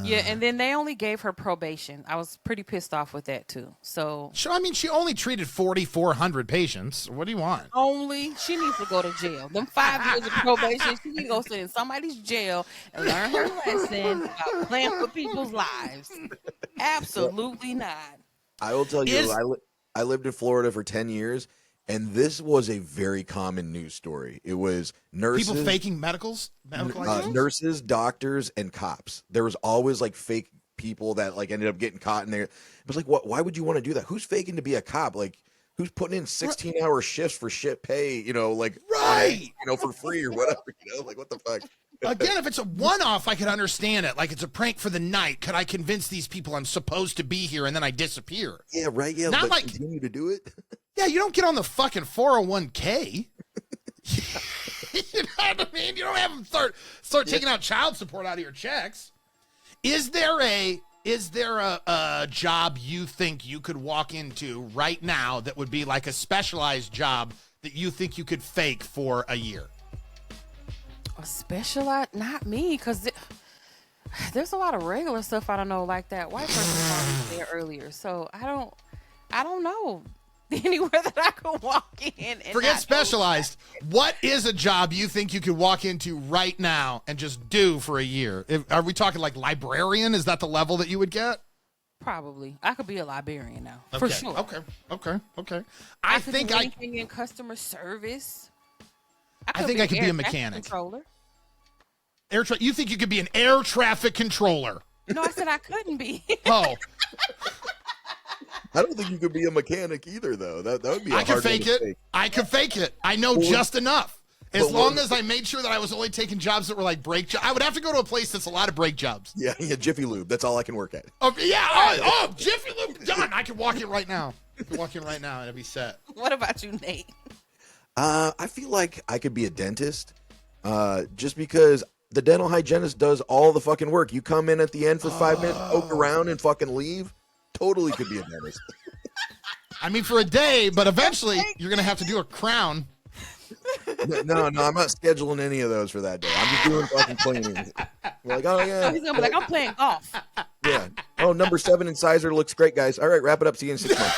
Yeah, and then they only gave her probation. I was pretty pissed off with that too. So I mean, she only treated 4,400 patients. What do you want? She needs to go to jail. Them 5 years of probation, she needs to go sit in somebody's jail and learn her lesson about playing for people's lives. Absolutely not. I will tell you, I lived in Florida for 10 years, And this was a very common news story. It was nurses, People faking medical licenses? nurses, doctors, and cops. There was always like fake people that like ended up getting caught in there. It was like, what? Why would you want to do that? Who's faking to be a cop? Like, who's putting in 16-hour shifts for shit pay? You know, like Right. for free or whatever. You know, like what the fuck? Again, if it's a one-off, I could understand it. Like it's a prank for the night. Could I convince these people I'm supposed to be here and then I disappear? Yeah, right. Yeah, Not but like- continue to do it. Yeah, you don't get on the fucking 401k. You know what I mean? You don't have them start taking out child support out of your checks. Is there a job you think you could walk into right now that would be like a specialized job that you think you could fake for a year? A specialized, not me, because there's a lot of regular stuff I don't know like that. White person was there earlier, so I don't know anywhere that I could walk in. And Forget not specialized. What is a job you think you could walk into right now and just do for a year? Are we talking like librarian? Is that the level that you would get? Probably. I could be a librarian now, for sure. Okay. I could do anything in customer service. I think I could be a air traffic mechanic. Controller. You think you could be an air traffic controller? No, I said I couldn't be. Oh, I don't think you could be a mechanic either, though. That would be. I could fake it. I could fake it. I know just enough. As long as I made sure that I was only taking jobs that were like brake jobs. I would have to go to a place that's a lot of brake jobs. Yeah, Jiffy Lube. That's all I can work at. Oh, yeah. Jiffy Lube, done. I could walk in right now. And it'd be set. What about you, Nate? I feel like I could be a dentist, just because the dental hygienist does all the fucking work. You come in at the end for 5 minutes, poke around, and fucking leave. Totally could be a dentist. I mean, for a day, but eventually you're gonna have to do a crown. No, I'm not scheduling any of those for that day. I'm just doing fucking cleaning. We're like, oh yeah, He's gonna be like, I'm playing golf. yeah. Oh, number 7 incisor looks great, guys. All right, wrap it up. See you in 6 months.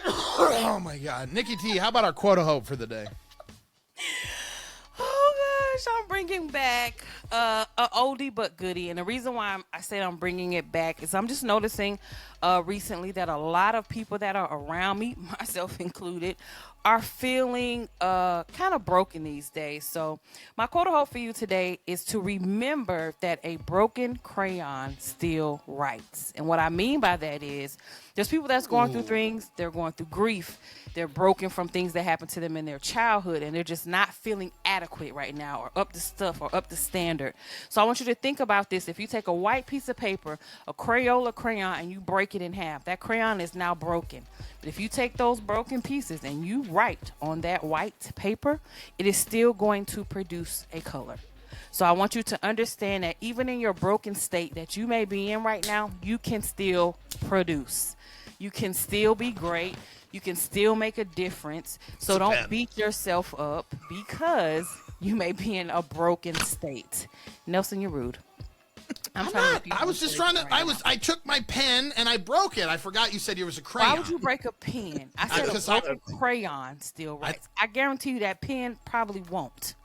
Oh my God, Nikki T, how about our quote of hope for the day? Oh gosh, I'm bringing back a oldie but goodie, and the reason why I said I'm bringing it back is I'm just noticing recently that a lot of people that are around me, myself included, are feeling kind of broken these days. So my quote of hope for you today is to remember that a broken crayon still writes. And what I mean by that is there's people that's going through things, they're going through grief, they're broken from things that happened to them in their childhood, and they're just not feeling adequate right now or up to stuff or up to standard. So I want you to think about this. If you take a white piece of paper, a Crayola crayon, and you break it in half, that crayon is now broken. But if you take those broken pieces and you write on that white paper, it is still going to produce a color. So I want you to understand that even in your broken state that you may be in right now, you can still produce. You can still be great. You can still make a difference. So don't beat yourself up because you may be in a broken state. Nelson, you're rude. I'm not. I was just trying to. I took my pen and I broke it. I forgot you said it was a crayon. Why would you break a pen? I said a broken crayon still writes. I guarantee you that pen probably won't.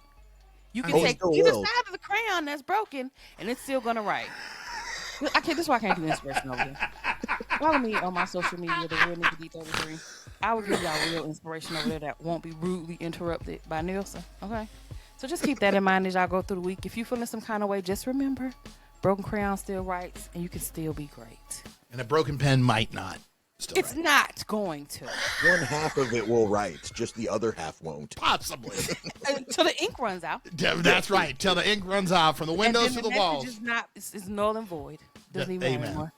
You can take either side of the crayon that's broken, and it's still gonna write. This is why I can't do inspiration over here. Follow me on my social media, the real NickyD33. I will give y'all real inspiration over there that won't be rudely interrupted by Nelson. Okay, so just keep that in mind as y'all go through the week. If you feeling some kind of way, just remember, broken crayon still writes, and you can still be great. And a broken pen might not. It's not going to. One half of it will write, just the other half won't. Possibly. Until the ink runs out. That's right. Till the ink runs out from the windows to the walls. It's null and void. Doesn't even matter anymore.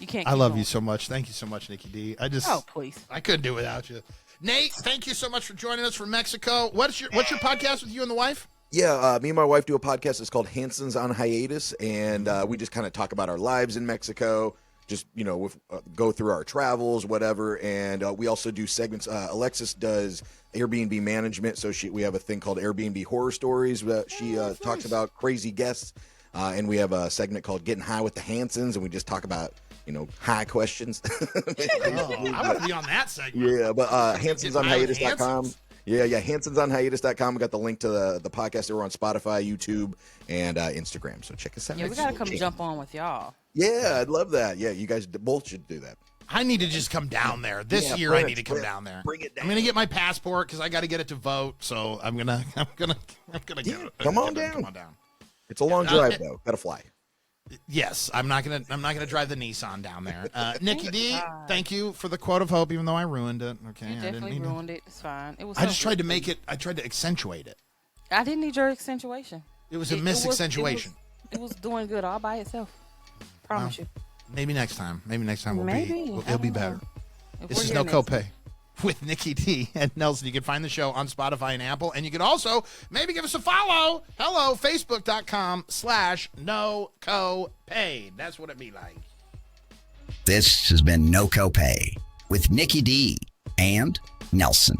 You can't. I love you so much. Thank you so much, Nikki D. Oh, please. I couldn't do it without you. Nate, thank you so much for joining us from Mexico. What's your podcast with you and the wife? Yeah, me and my wife do a podcast. It's called Hanson's on Hiatus, and we just kind of talk about our lives in Mexico. Just, go through our travels, whatever. And we also do segments. Alexis does Airbnb management. So we have a thing called Airbnb Horror Stories that she talks about crazy guests. And we have a segment called Getting High with the Hansons. And we just talk about, high questions. I want to be on that segment. Yeah, but HansonsOnHiatus.com. Yeah, HansonsOnHiatus.com. We got the link to the podcast. We're on Spotify, YouTube, and Instagram. So check us out. Yeah, we got to come jump on with y'all. Yeah, I'd love that. Yeah, you guys both should do that. I need to just come down there this Yeah, year. I need to come down there. Bring it down. I'm gonna get my passport because I got to get it to vote. So I'm gonna get it. Come on down. Come on down. It's a long drive though. Gotta fly. Yes, I'm not gonna drive the Nissan down there. Nikki D, thank you for the quote of hope, even though I ruined it. Okay, You I didn't definitely mean ruined it. It's fine. It was. I just tried to make it. I tried to accentuate it. I didn't need your accentuation. It was a misaccentuation. It was doing good all by itself. Promise you. Maybe next time. Maybe next time Maybe. it'll be better. If This we're is here No next Copay with Nikki D and Nelson. You can find the show on Spotify and Apple. And you can also maybe give us a follow. Hello, Facebook.com/No Copay. That's what it be like. This has been No Copay with Nikki D and Nelson.